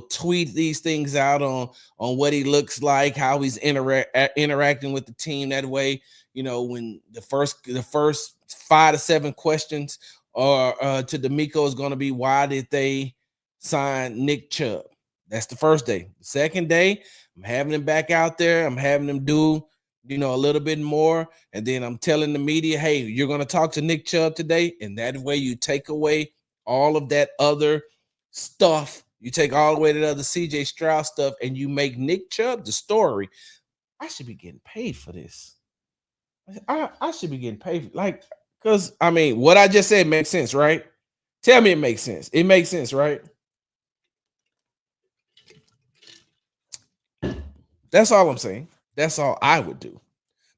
tweet these things out on what he looks like, how he's interacting with the team. That way, when the first 5 to 7 questions to D'Amico is going to be, why did they sign Nick Chubb? That's the first day. The second day, I'm having him back out there. I'm having him do, a little bit more. And then I'm telling the media, hey, you're going to talk to Nick Chubb today. And that way you take away all of that other stuff. You take all the way to the other CJ Stroud stuff, and you make Nick Chubb the story. I should be getting paid for this. I should be getting paid. Because, what I just said makes sense, right? Tell me it makes sense. It makes sense, right? That's all I'm saying. That's all I would do.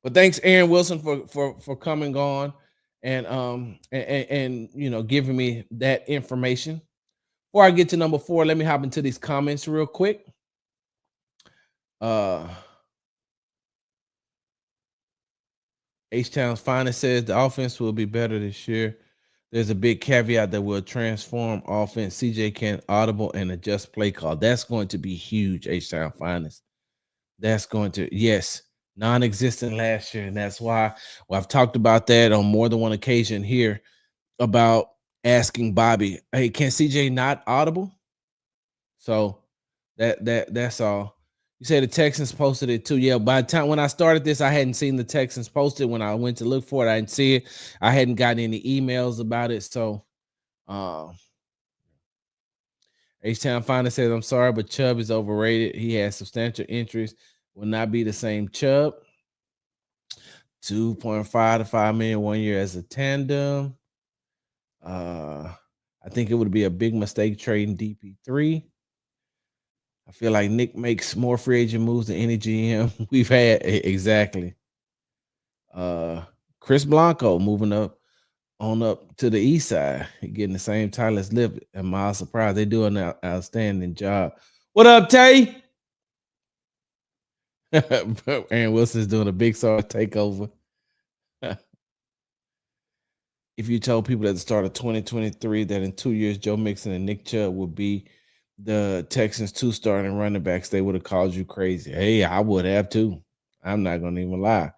But thanks, Aaron Wilson, for coming on and giving me that information. Before I get to number 4, let me hop into these comments real quick. H-Town's Finest says the offense will be better this year. There's a big caveat that will transform offense. CJ can audible and adjust play call. That's going to be huge, H-Town Finest. That's going to, yes, non-existent last year. And that's why I've talked about that on more than one occasion here about asking Bobby, hey, can CJ not audible? So that's all. You say the Texans posted it too. Yeah, by the time when I started this, I hadn't seen the Texans posted. When I went to look for it, I didn't see it. I hadn't gotten any emails about it. So H-Town Finder says, I'm sorry, but Chubb is overrated. He has substantial interest. Will not be the same Chubb. 2.5 to 5 million 1 year as a tandem. I think it would be a big mistake trading DP3. I feel like Nick makes more free agent moves than any GM we've had. Exactly. Chris Blanco moving up to the east side, getting the same title as Liv. And my surprise, they do an outstanding job. What up, Tay? Aaron Wilson's doing a big Sarge takeover. If you told people at the start of 2023 that in 2 years Joe Mixon and Nick Chubb would be the Texans 2 starting running backs, they would have called you crazy. Hey, I would have too. I'm not gonna even lie.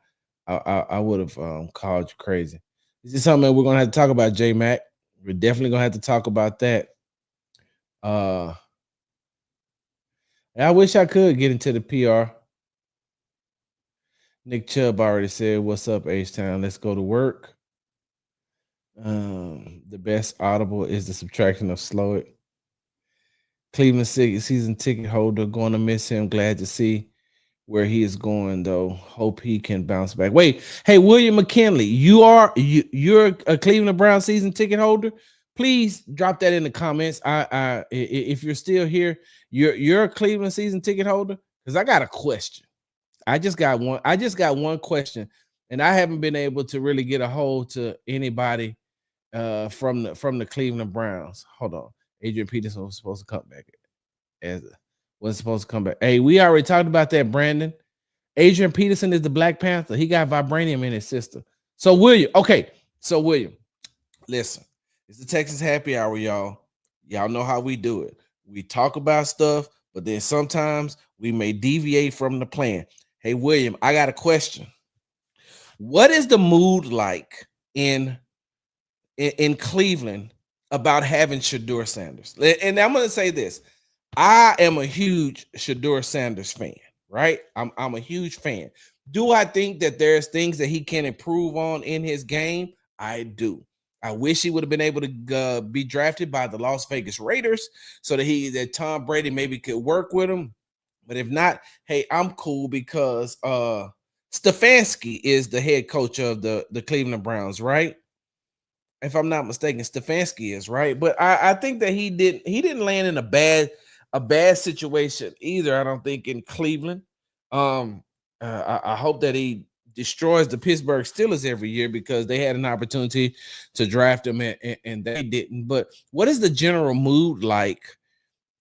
I would have called you crazy. This is something we're gonna have to talk about, J Mac. We're definitely gonna have to talk about that. I wish I could get into the PR. Nick Chubb already said, "What's up, H-Town? Let's go to work." The best audible is the subtraction of slow it. Cleveland season ticket holder, going to miss him. Glad to see where he is going though. Hope he can bounce back. Wait, hey William McKinley, you're a Cleveland Brown season ticket holder. Please drop that in the comments. If you're still here, you're a Cleveland season ticket holder, because I got a question. I just got one question, and I haven't been able to really get a hold to anybody from the Cleveland Browns. Hold on. Adrian Peterson was supposed to come back was supposed to come back. Hey, we already talked about that, Brandon. Adrian Peterson is the Black Panther. He got vibranium in his system. So William, listen. It's the Texas Happy Hour, y'all. Y'all know how we do it. We talk about stuff, but then sometimes we may deviate from the plan. Hey, William, I got a question. What is the mood like in Cleveland about having Shedeur Sanders? And I'm going to say this. I am a huge Shedeur Sanders fan, right? I'm a huge fan. Do I think that there's things that he can improve on in his game? I do. I wish he would have been able to be drafted by the Las Vegas Raiders so that Tom Brady maybe could work with him. But if not, hey, I'm cool because Stefanski is the head coach of the Cleveland Browns, right? If I'm not mistaken, Stefanski is, right. But I think that he didn't land in a bad situation either. I don't think in Cleveland. I hope that he destroys the Pittsburgh Steelers every year, because they had an opportunity to draft him and they didn't. But what is the general mood like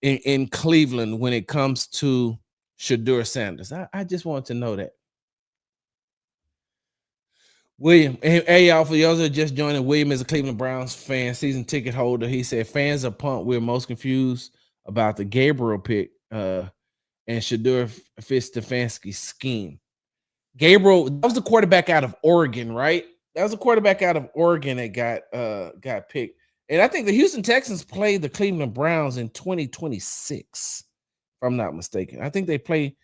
in Cleveland when it comes to Shedeur Sanders? I just want to know that. William, hey y'all, for y'all that are just joining, William is a Cleveland Browns fan, season ticket holder. He said fans are pumped. We're most confused about the Gabriel pick and Shedeur fits Stefanski's scheme. Gabriel, that was the quarterback out of Oregon, right? That was the quarterback out of Oregon that got picked. And I think the Houston Texans played the Cleveland Browns in 2026, if I'm not mistaken. I think they play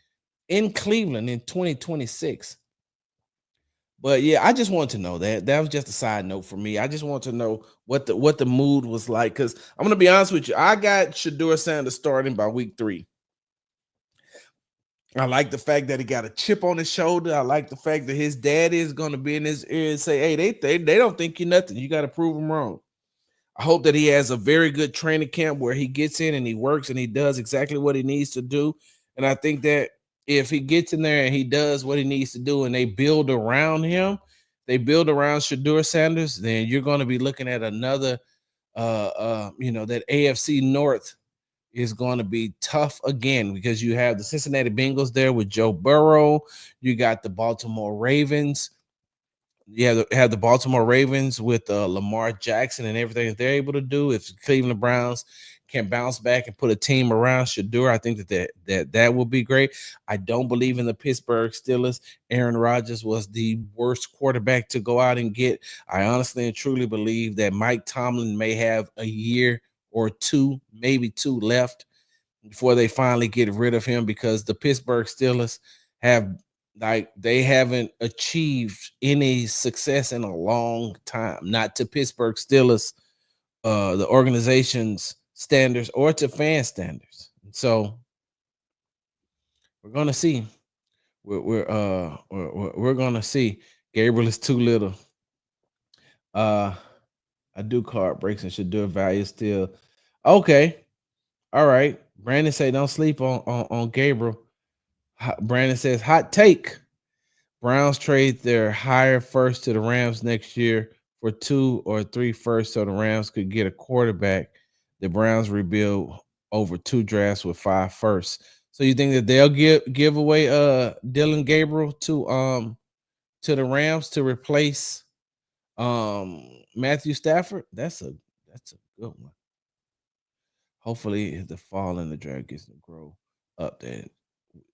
in Cleveland in 2026. But yeah, I just want to know that. That was just a side note for me. I just want to know what the mood was like, because I'm gonna be honest with you. I got Shedeur Sanders starting by week 3. I like the fact that he got a chip on his shoulder. I like the fact that his dad is going to be in his ear and say, hey, they don't think you're nothing. You got to prove them wrong. I hope that he has a very good training camp where he gets in and he works and he does exactly what he needs to do. And I think that if he gets in there and he does what he needs to do and they build around him, they build around Shedeur Sanders, then you're going to be looking at another, that AFC North is going to be tough again, because you have the Cincinnati Bengals there with Joe Burrow. You got the Baltimore Ravens. You have the Baltimore Ravens with Lamar Jackson and everything that they're able to do. If Cleveland Browns can bounce back and put a team around Shedeur, I think that will be great. I don't believe in the Pittsburgh Steelers. Aaron Rodgers was the worst quarterback to go out and get. I honestly and truly believe that Mike Tomlin may have a year or 2, maybe 2 left before they finally get rid of him, because the Pittsburgh Steelers they haven't achieved any success in a long time. Not to Pittsburgh Steelers, the organization's standards, or to fan standards. So we're gonna see. We're gonna see. Gabriel is too little. I do card breaks and should do a value still. Okay. All right. Brandon say don't sleep on Gabriel. Brandon says hot take. Browns trade their higher first to the Rams next year for 2 or 3 firsts so the Rams could get a quarterback. The Browns rebuild over 2 drafts with 5 firsts. So you think that they'll give away Dylan Gabriel to the Rams to replace Matthew Stafford? That's a good one. Hopefully the fall in the draft gets to grow up that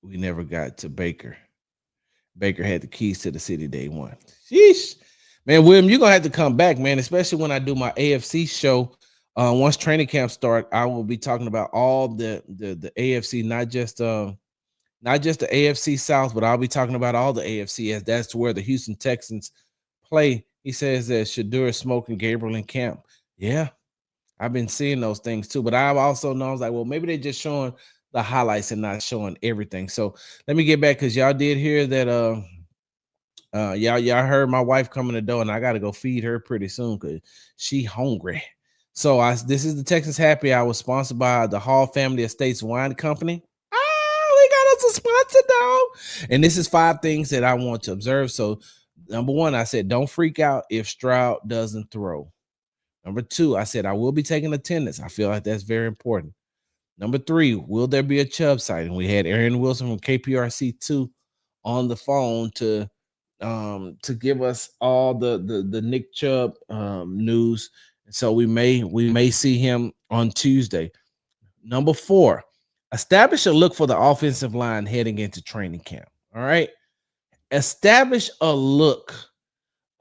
we never got to Baker. Baker had the keys to the city day one. Sheesh. Man, William, you're going to have to come back, man, especially when I do my AFC show. Once training camp start, I will be talking about all the AFC, not just the AFC South, but I'll be talking about all the AFC, as that's where the Houston Texans play He says that Shadur is smoking Gabriel in camp. Yeah, I've been seeing those things too, but I've also known, I was like, well, maybe they're just showing the highlights and not showing everything. So let me get back, because y'all did hear that y'all heard my wife coming to the door, and I gotta go feed her pretty soon because she hungry. So this is the Texas Happy Hour, sponsored by the Hall Family Estates Wine Company. We got us a sponsor, dog. And this is 5 things that I want to observe. So number 1, I said don't freak out if Stroud doesn't throw. Number 2, I said I will be taking attendance. I feel like that's very important. Number 3, will there be a Chubb sighting? We had Aaron Wilson from KPRC2 on the phone to give us all the Nick Chubb news. So we may see him on Tuesday. Number 4, establish a look for the offensive line heading into training camp. All right. Establish a look.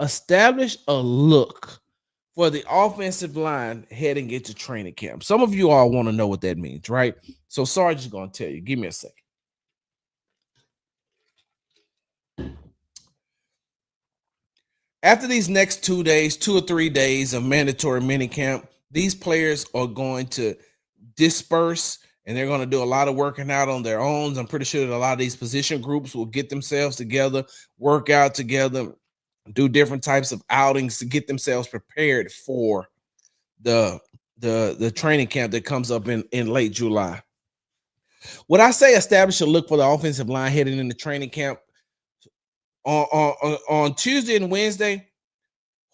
Establish a look for the offensive line heading into training camp. Some of you all want to know what that means, right? So Sarge is going to tell you. Give me a second. After these next 2 days, 2 or 3 days of mandatory minicamp, these players are going to disperse, and they're going to do a lot of working out on their own. I'm pretty sure that a lot of these position groups will get themselves together, work out together, do different types of outings to get themselves prepared for the training camp that comes up in late July. When I say establish a look for the offensive line heading into training camp, on Tuesday and Wednesday,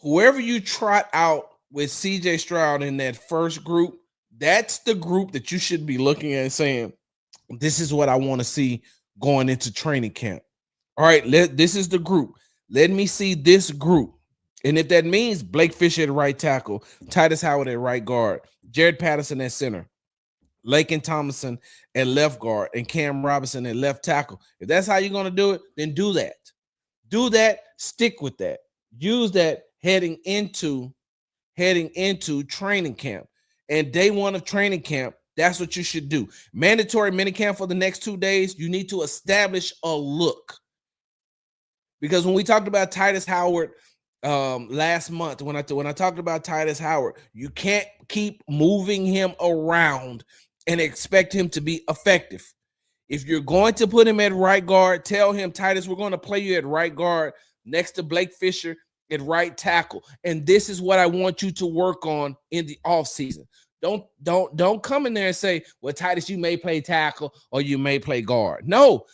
whoever you trot out with CJ Stroud in that first group, that's the group that you should be looking at and saying, this is what I want to see going into training camp. All right, this is the group. Let me see this group. And if that means Blake Fisher at right tackle, Titus Howard at right guard, Jared Patterson at center, Laken Thomason at left guard, and Cam Robinson at left tackle, if that's how you're going to do it, then do that. Do that, stick with that. Use that heading into training camp. And day 1 of training camp, that's what you should do. Mandatory minicamp for the next 2 days, you need to establish a look. Because when we talked about Titus Howard last month, when I talked about Titus Howard, you can't keep moving him around and expect him to be effective. If you're going to put him at right guard, tell him, Titus, we're going to play you at right guard next to Blake Fisher at right tackle. And this is what I want you to work on in the offseason. Don't come in there and say, well, Titus, you may play tackle or you may play guard. No,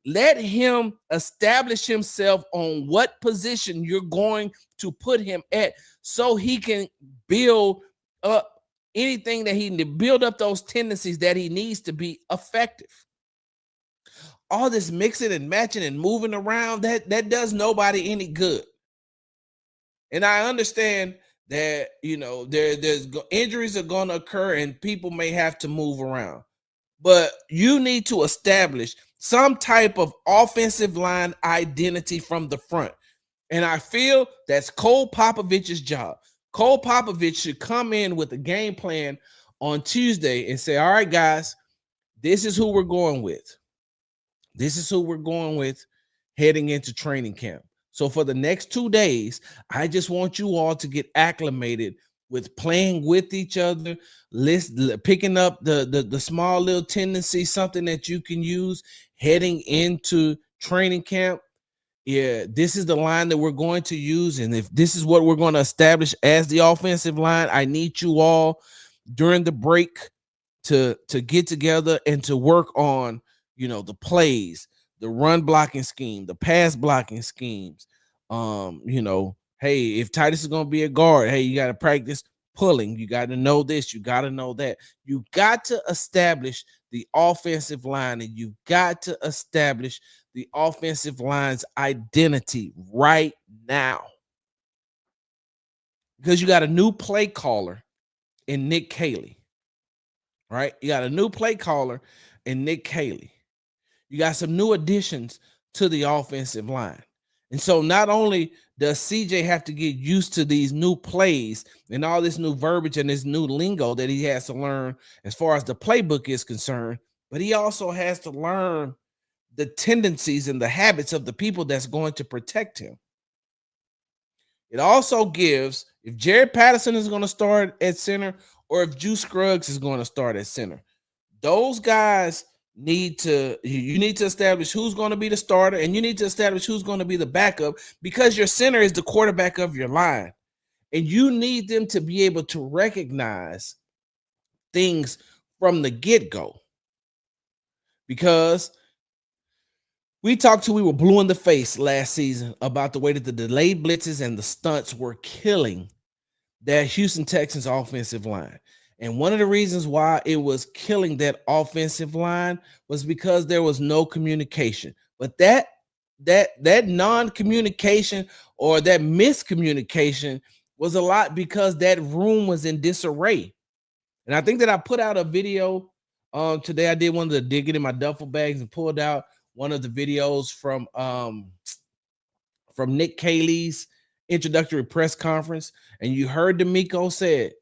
let him establish himself on what position you're going to put him at, so he can build up anything that he need to build up, those tendencies that he needs to be effective. All this mixing and matching and moving around, that does nobody any good. And I understand that, there's injuries are going to occur and people may have to move around. But you need to establish some type of offensive line identity from the front. And I feel that's Cole Popovich's job. Cole Popovich should come in with a game plan on Tuesday and say, all right, guys, this is who we're going with. This is who we're going with heading into training camp. So for the next 2 days, I just want you all to get acclimated with playing with each other, picking up the small little tendencies, something that you can use heading into training camp. Yeah, this is the line that we're going to use. And if this is what we're going to establish as the offensive line, I need you all during the break to get together and to work on the plays, the run blocking scheme, the pass blocking schemes. Hey, if Titus is going to be a guard, hey, you got to practice pulling. You got to know this. You got to know that. You got to establish the offensive line, and you got to establish the offensive line's identity right now. Because you got a new play caller in Nick Caley, right? You got a new play caller in Nick Caley. You got some new additions to the offensive line. And so not only does CJ have to get used to these new plays and all this new verbiage and this new lingo that he has to learn as far as the playbook is concerned, but he also has to learn the tendencies and the habits of the people that's going to protect him. It also gives if Jared Patterson is going to start at center or if Juice Scruggs is going to start at center. Those guys need to you need to establish who's going to be the starter and you need to establish who's going to be the backup because your center is the quarterback of your line. And you need them to be able to recognize things from the get-go. Because we were blue in the face last season about the way that the delayed blitzes and the stunts were killing that Houston Texans offensive line. And one of the reasons why it was killing that offensive line was because there was no communication. But that non-communication or that miscommunication was a lot because that room was in disarray. And I think that I put out a video today. I did one of the digging in my duffel bags and pulled out one of the videos from Nick Caley's introductory press conference. And you heard D'Amico say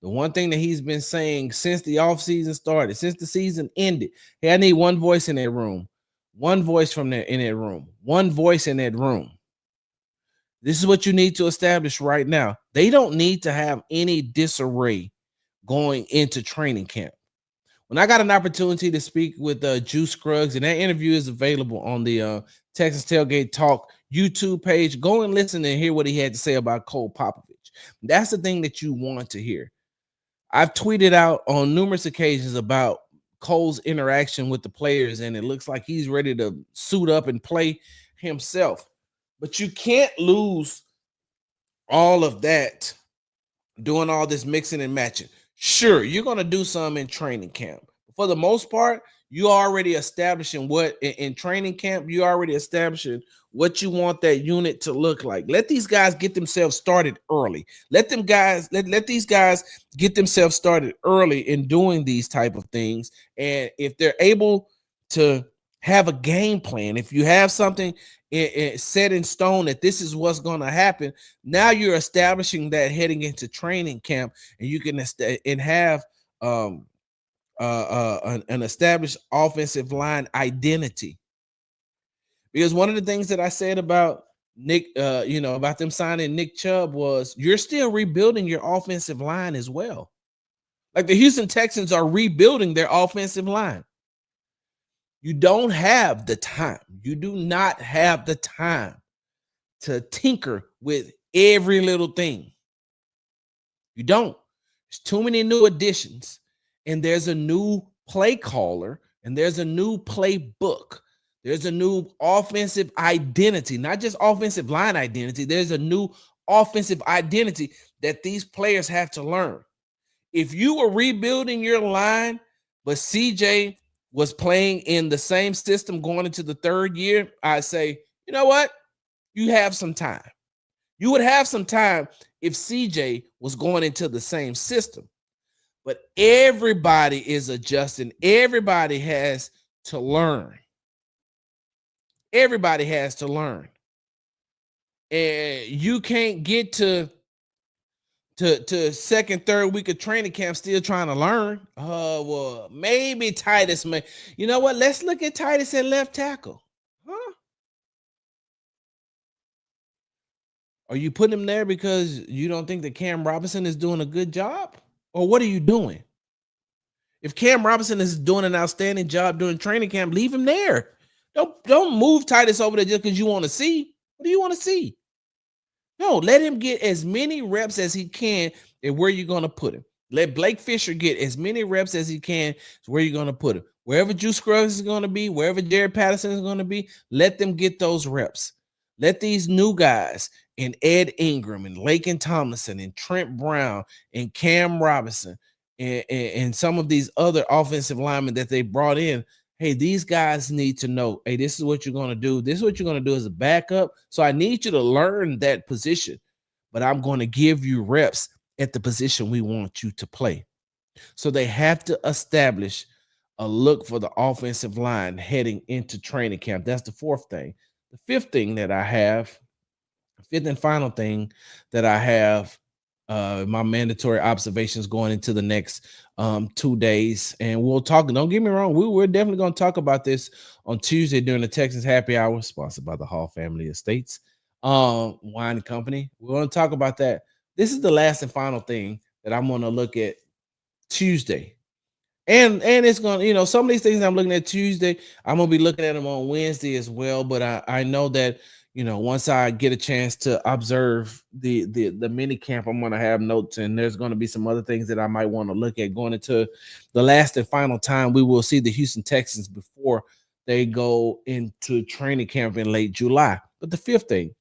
the one thing that he's been saying since the offseason started, since the season ended. Hey, I need one voice in that room. One voice in that room. One voice in that room. This is what you need to establish right now. They don't need to have any disarray going into training camp. When I got an opportunity to speak with Juice Scruggs, and that interview is available on the Texas Tailgate Talk YouTube page, go and listen and hear what he had to say about Cole Popovich. That's the thing that you want to hear. I've tweeted out on numerous occasions about Cole's interaction with the players, and it looks like he's ready to suit up and play himself. But you can't lose all of that doing all this mixing and matching. Sure, you're going to do some in training camp. For the most part, you already establishing what in training camp, you already establishing what you want that unit to look like. Let these guys get themselves started early. Let these guys get themselves started early in doing these type of things. And if they're able to have a game plan, if you have something set in stone that this is what's going to happen, now you're establishing that heading into training camp, and you can have an established offensive line identity. Because one of the things that I said about Nick, about them signing Nick Chubb was you're still rebuilding your offensive line as well. Like the Houston Texans are rebuilding their offensive line. You don't have the time. You do not have the time to tinker with every little thing. You don't. There's too many new additions, and there's a new play caller, and there's a new playbook. There's a new offensive identity, not just offensive line identity. There's a new offensive identity that these players have to learn. If you were rebuilding your line, but CJ was playing in the same system going into the third year, I'd say, you know what? You have some time. You would have some time if CJ was going into the same system. But everybody is adjusting. Everybody has to learn. Everybody has to learn. And you can't get to second, third week of training camp still trying to learn. Well, maybe Titus may. You know what? Let's look at Titus at left tackle. Huh? Are you putting him there because you don't think that Cam Robinson is doing a good job? Or what are you doing? If Cam Robinson is doing an outstanding job during training camp, leave him there. Don't move Titus over there just because you want to see. What do you want to see? No, let him get as many reps as he can and where you're going to put him. Let Blake Fisher get as many reps as he can where you're going to put him. Wherever Juice Scruggs is going to be, wherever Jared Patterson is going to be, let them get those reps. Let these new guys and Ed Ingram and Laken Tomlinson and Trent Brown and Cam Robinson and some of these other offensive linemen that they brought in, hey, these guys need to know, hey, this is what you're going to do. This is what you're going to do as a backup. So I need you to learn that position, but I'm going to give you reps at the position we want you to play. So they have to establish a look for the offensive line heading into training camp. That's the fourth thing. The fifth thing that I have, fifth and final thing that I have, my mandatory observations going into the next 2 days. And we'll talk. Don't get me wrong. We're definitely going to talk about this on Tuesday during the Texans Happy Hour, sponsored by the Hall Family Estates. Wine Company. We're going to talk about that. This is the last and final thing that I'm going to look at Tuesday. And it's gonna, some of these things I'm looking at Tuesday, I'm gonna be looking at them on Wednesday as well. But I know that once I get a chance to observe the mini camp, I'm gonna have notes, and there's gonna be some other things that I might want to look at going into the last and final time we will see the Houston Texans before they go into training camp in late July. But the fifth thing,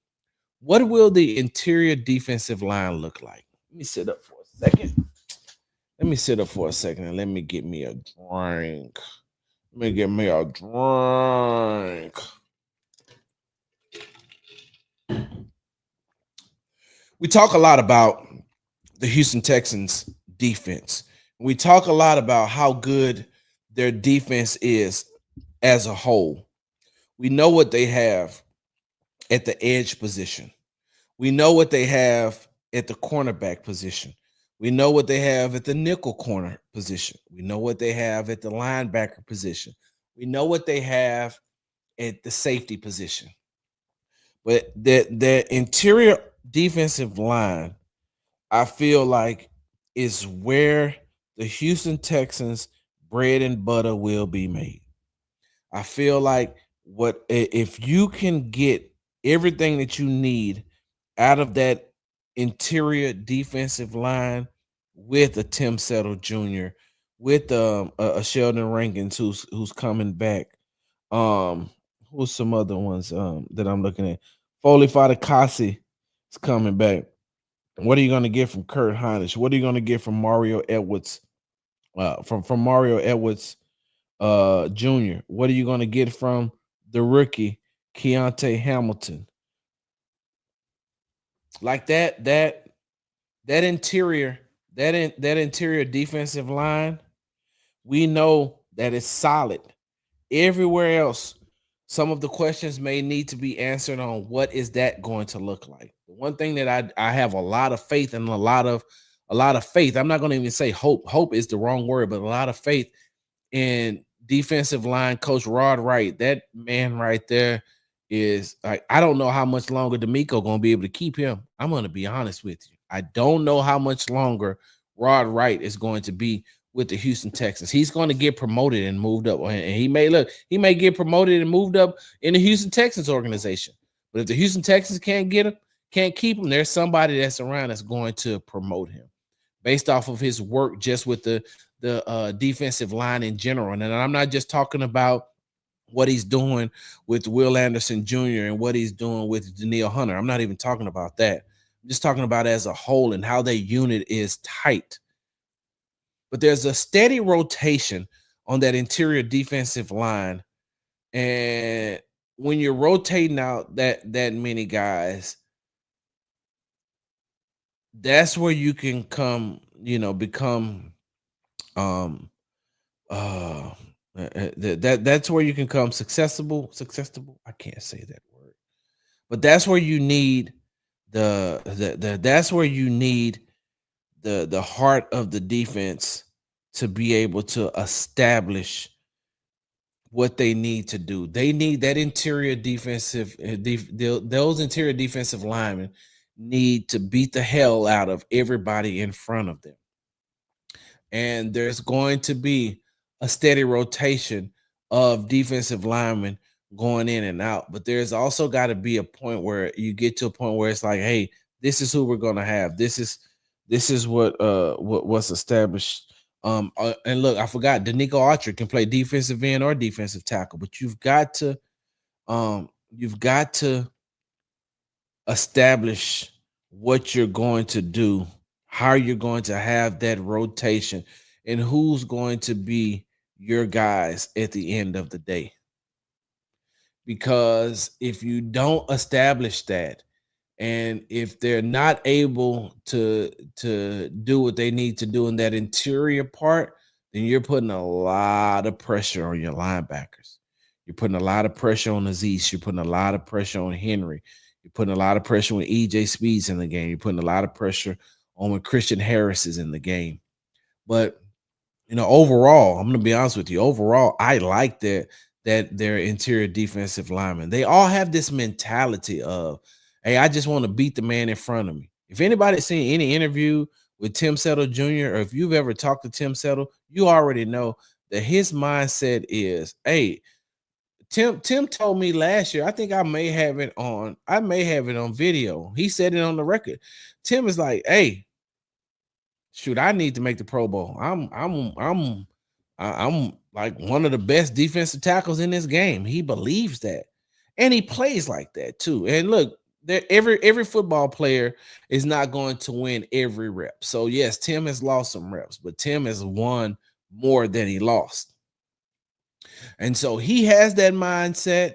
what will the interior defensive line look like? Let me sit up for a second. Let me sit up for a second and let me get me a drink. Let me get me a drink. We talk a lot about the Houston Texans defense. We talk a lot about how good their defense is as a whole. We know what they have at the edge position. We know what they have at the cornerback position. We know what they have at the nickel corner position. We know what they have at the linebacker position. We know what they have at the safety position. But the interior defensive line, I feel like, is where the Houston Texans bread and butter will be made. I feel like if you can get everything that you need out of that interior defensive line with a Tim Settle Jr., with a Sheldon Rankins who's coming back. Who's some other ones that I'm looking at? Foley Fadakasi is coming back. What are you going to get from Kurt Hinish? What are you going to get from Mario Edwards? From Mario Edwards Jr. What are you going to get from the rookie Keontae Hamilton? Like that interior, that interior defensive line, we know that it's solid. Everywhere else, some of the questions may need to be answered on what is that going to look like. The one thing that I have a lot of faith and a lot of faith. I'm not going to even say hope. Hope is the wrong word, but a lot of faith in defensive line coach Rod Wright. That man right there is like, I don't know how much longer D'Amico going to be able to keep him. I'm going to be honest with you. I don't know how much longer Rod Wright is going to be with the Houston Texans. He's going to get promoted and moved up, and he may get promoted and moved up in the Houston Texans organization. But if the Houston Texans can't get him, can't keep him, there's somebody that's around that's going to promote him based off of his work just with the defensive line in general. And I'm not just talking about what he's doing with Will Anderson Jr. and what he's doing with Danielle Hunter. I'm not even talking about that. I'm just talking about as a whole and how their unit is tight. But there's a steady rotation on that interior defensive line. And when you're rotating out that many guys, that's where you can become that's where you can come successful. I can't say that word, but that's where you need that's where you need the heart of the defense to be able to establish what they need to do. They need that interior defensive those interior defensive linemen need to beat the hell out of everybody in front of them. And there's going to be a steady rotation of defensive linemen going in and out. But there's also got to be a point where you get to a point where it's like, hey, this is who we're going to have. This is what's established. And look, I forgot Danico Archer can play defensive end or defensive tackle, but you've got to establish what you're going to do, how you're going to have that rotation, and who's going to be your guys at the end of the day. Because if you don't establish that, and if they're not able to do what they need to do in that interior part, then you're putting a lot of pressure on your linebackers. You're putting a lot of pressure on Aziz. You're putting a lot of pressure on Henry. You're putting a lot of pressure when EJ Speed's in the game. You're putting a lot of pressure on when Christian Harris is in the game. But overall, I'm going to be honest with you. Overall, I like that their interior defensive linemen. They all have this mentality of, Hey, I just want to beat the man in front of me. If anybody's seen any interview with Tim Settle Jr., or if you've ever talked to Tim Settle, you already know that his mindset is, hey, Tim told me last year, I think I may have it on video. He said it on the record. Tim is like, hey, shoot, I need to make the Pro Bowl. I'm like one of the best defensive tackles in this game. He believes that. And he plays like that too. And look, every football player is not going to win every rep. So yes, Tim has lost some reps, but Tim has won more than he lost. And so he has that mindset.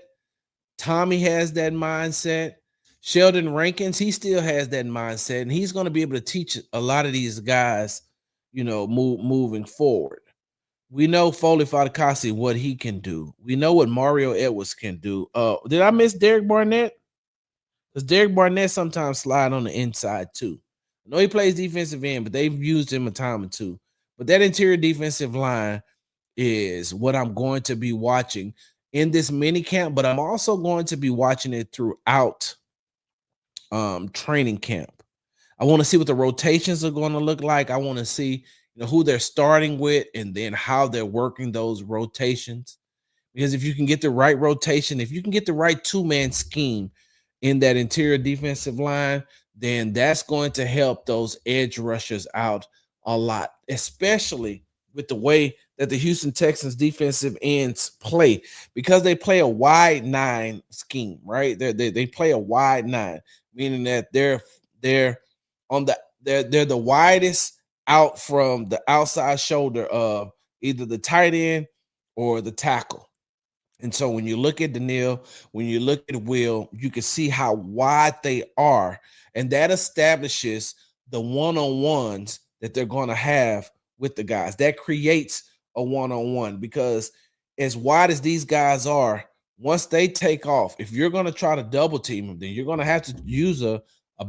Tommy has that mindset. Sheldon Rankins, he still has that mindset, and he's going to be able to teach a lot of these guys, moving forward. We know Foley Fatukasi, what he can do. We know what Mario Edwards can do. Did I miss Derek Barnett? Because Derek Barnett sometimes slide on the inside too. I know he plays defensive end, but they've used him a time or two. But that interior defensive line is what I'm going to be watching in this mini camp, but I'm also going to be watching it throughout training camp. I want to see what the rotations are going to look like. I want to see, who they're starting with and then how they're working those rotations. Because if you can get the right rotation, if you can get the right two-man scheme in that interior defensive line, then that's going to help those edge rushers out a lot, especially with the way that the Houston Texans defensive ends play, because they play a wide nine scheme, right? They play a wide nine, meaning that they're on they're the widest out from the outside shoulder of either the tight end or the tackle. And so when you look at Daniil, when you look at Will, you can see how wide they are. And that establishes the one-on-ones that they're going to have with the guys. That creates a one-on-one, because as wide as these guys are, once they take off, if you're going to try to double team them, then you're going to have to use a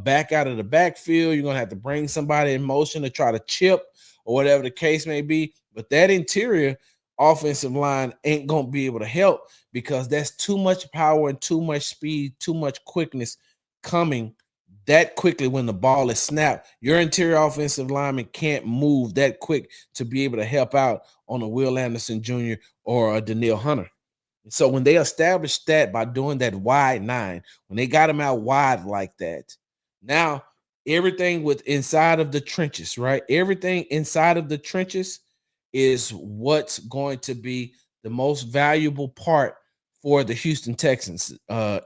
back out of the backfield. You're going to have to bring somebody in motion to try to chip or whatever the case may be. But that interior offensive line ain't going to be able to help, because that's too much power and too much speed, too much quickness coming that quickly when the ball is snapped. Your interior offensive lineman can't move that quick to be able to help out on a Will Anderson Jr. or a Daniil Hunter. So when they established that by doing that wide nine, when they got him out wide like that, now everything with inside of the trenches, right? Everything inside of the trenches is what's going to be the most valuable part for the Houston Texans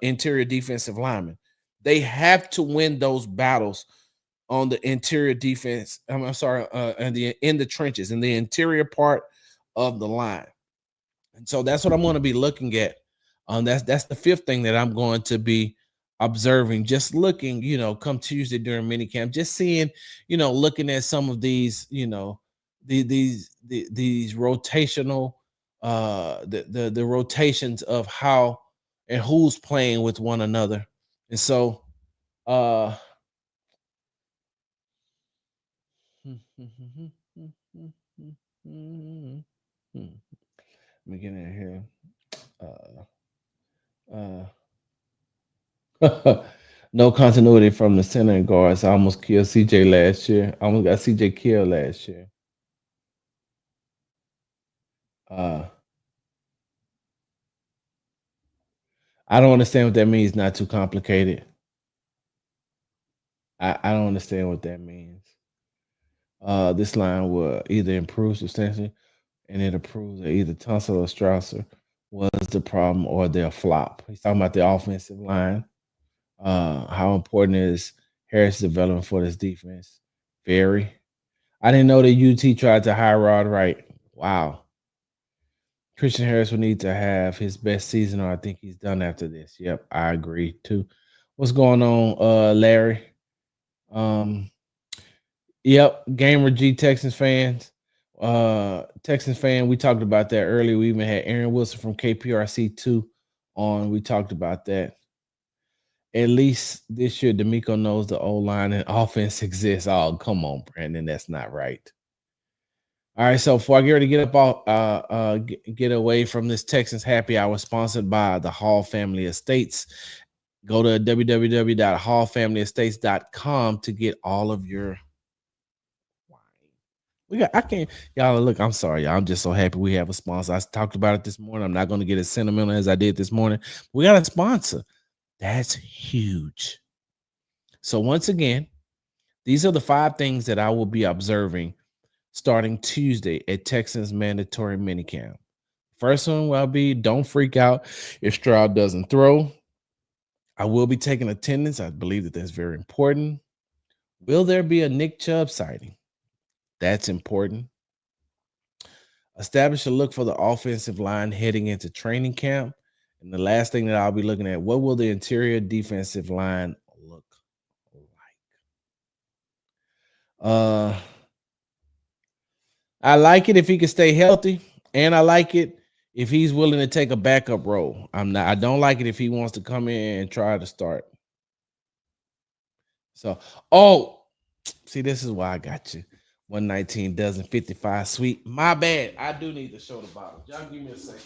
interior defensive linemen. They have to win those battles on the interior defense. I'm sorry, in the trenches, in the interior part of the line. And so that's what I'm going to be looking at. That's the fifth thing that I'm going to be observing, just looking, come Tuesday during minicamp, just seeing, looking at some of these, these rotational, the rotations of how and who's playing with one another. And so, let me get in here. No continuity from the center and guards. I almost killed CJ last year. I almost got CJ killed last year. Uh, I don't understand what that means. Not too complicated. I don't understand what that means. This line will either improve substantially, and it proves that either Tunsil or Strausser was the problem or they'll flop. He's talking about the offensive line. How important is Harris' development for this defense? Very. I didn't know that UT tried to hire Rod Wright. Wow. Christian Harris will need to have his best season, or I think he's done after this. Yep, I agree too. What's going on, Larry? Yep, Gamer G Texans fans. Texans fan, we talked about that earlier. We even had Aaron Wilson from KPRC2 on. We talked about that. At least this year, D'Amico knows the O-line and offense exists. Oh, come on, Brandon. That's not right. All right, so before I get ready to get up, get away from this Texans happy hour, sponsored by the Hall Family Estates. Go to www.hallfamilyestates.com to get all of your wine. I can't, y'all look, I'm sorry, y'all. I'm just so happy we have a sponsor. I talked about it this morning. I'm not going to get as sentimental as I did this morning. We got a sponsor. That's huge. So once again, these are the 5 things that I will be observing starting Tuesday at Texans mandatory minicamp. First one will be don't freak out if Stroud doesn't throw. I will be taking attendance. I believe that that's very important. Will there be a Nick Chubb sighting? That's important. Establish a look for the offensive line heading into training camp. And the last thing that I'll be looking at, what will the interior defensive line look like? I like it if he can stay healthy, and I like it if he's willing to take a backup role. I don't like it if he wants to come in and try to start. So, see, this is why I got you. 119 dozen 55 sweet. My bad. I do need to show the bottle. Y'all give me a second.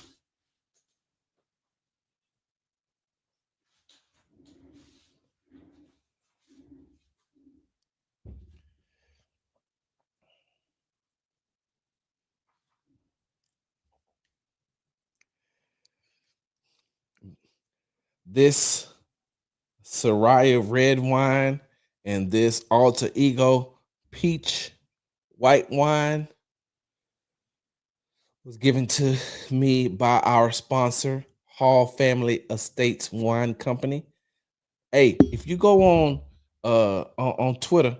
This Soraya red wine and this Alter Ego peach white wine was given to me by our sponsor, Hall Family Estates Wine Company. Hey, if you go on Twitter,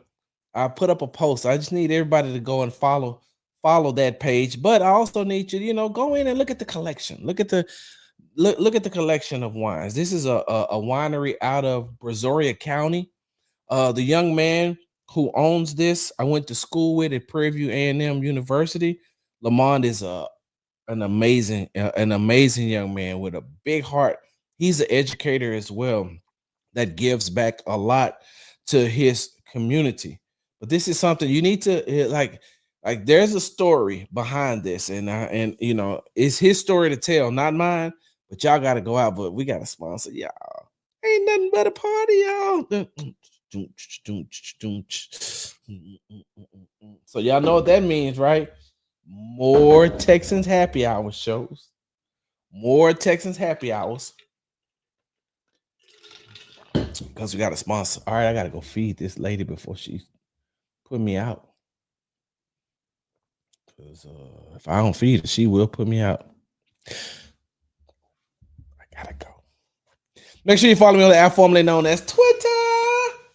I put up a post. I just need everybody to go and follow that page. But I also need you, go in and look at the collection. Look at the collection of wines. This is a winery out of Brazoria County. The young man who owns this, I went to school with at Prairie View A&M University. Lamont is an amazing young man with a big heart. He's an educator as well that gives back a lot to his community. But this is something you need to like there's a story behind this, and it's his story to tell, not mine. But y'all got to go out. But we got to sponsor y'all. Ain't nothing but a party, y'all. So y'all know what that means, right? More Texans happy hour shows. More Texans happy hours. Because we got a sponsor. All right, I gotta go feed this lady before she put me out. Because if I don't feed her, she will put me out. I gotta go. Make sure you follow me on the app formerly known as Twitter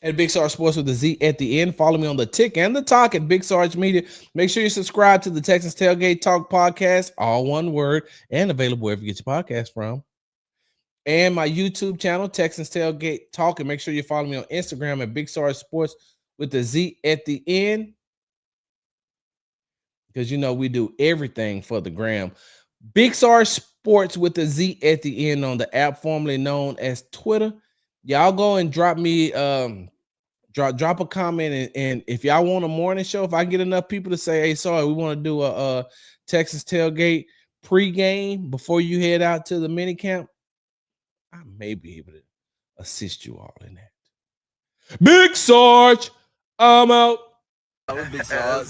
at Big Sarge Sports with the Z at the end. Follow me on the Tick and the Talk at Big Sarge Media. Make sure you subscribe to the Texans Tailgate Talk podcast, all one word, and available wherever you get your podcast from. And my YouTube channel, Texans Tailgate Talk. And make sure you follow me on Instagram at Big Sarge Sports with the Z at the end. Because we do everything for the gram. Big Sarge Sports with the Z at the end on the app formerly known as Twitter. Y'all go and drop me drop a comment, and if y'all want a morning show, if I get enough people to say, hey, sorry, we want to do a Texas Tailgate pregame before you head out to the minicamp, I may be able to assist you all in that. Big Sarge, I'm out. Big Sarge.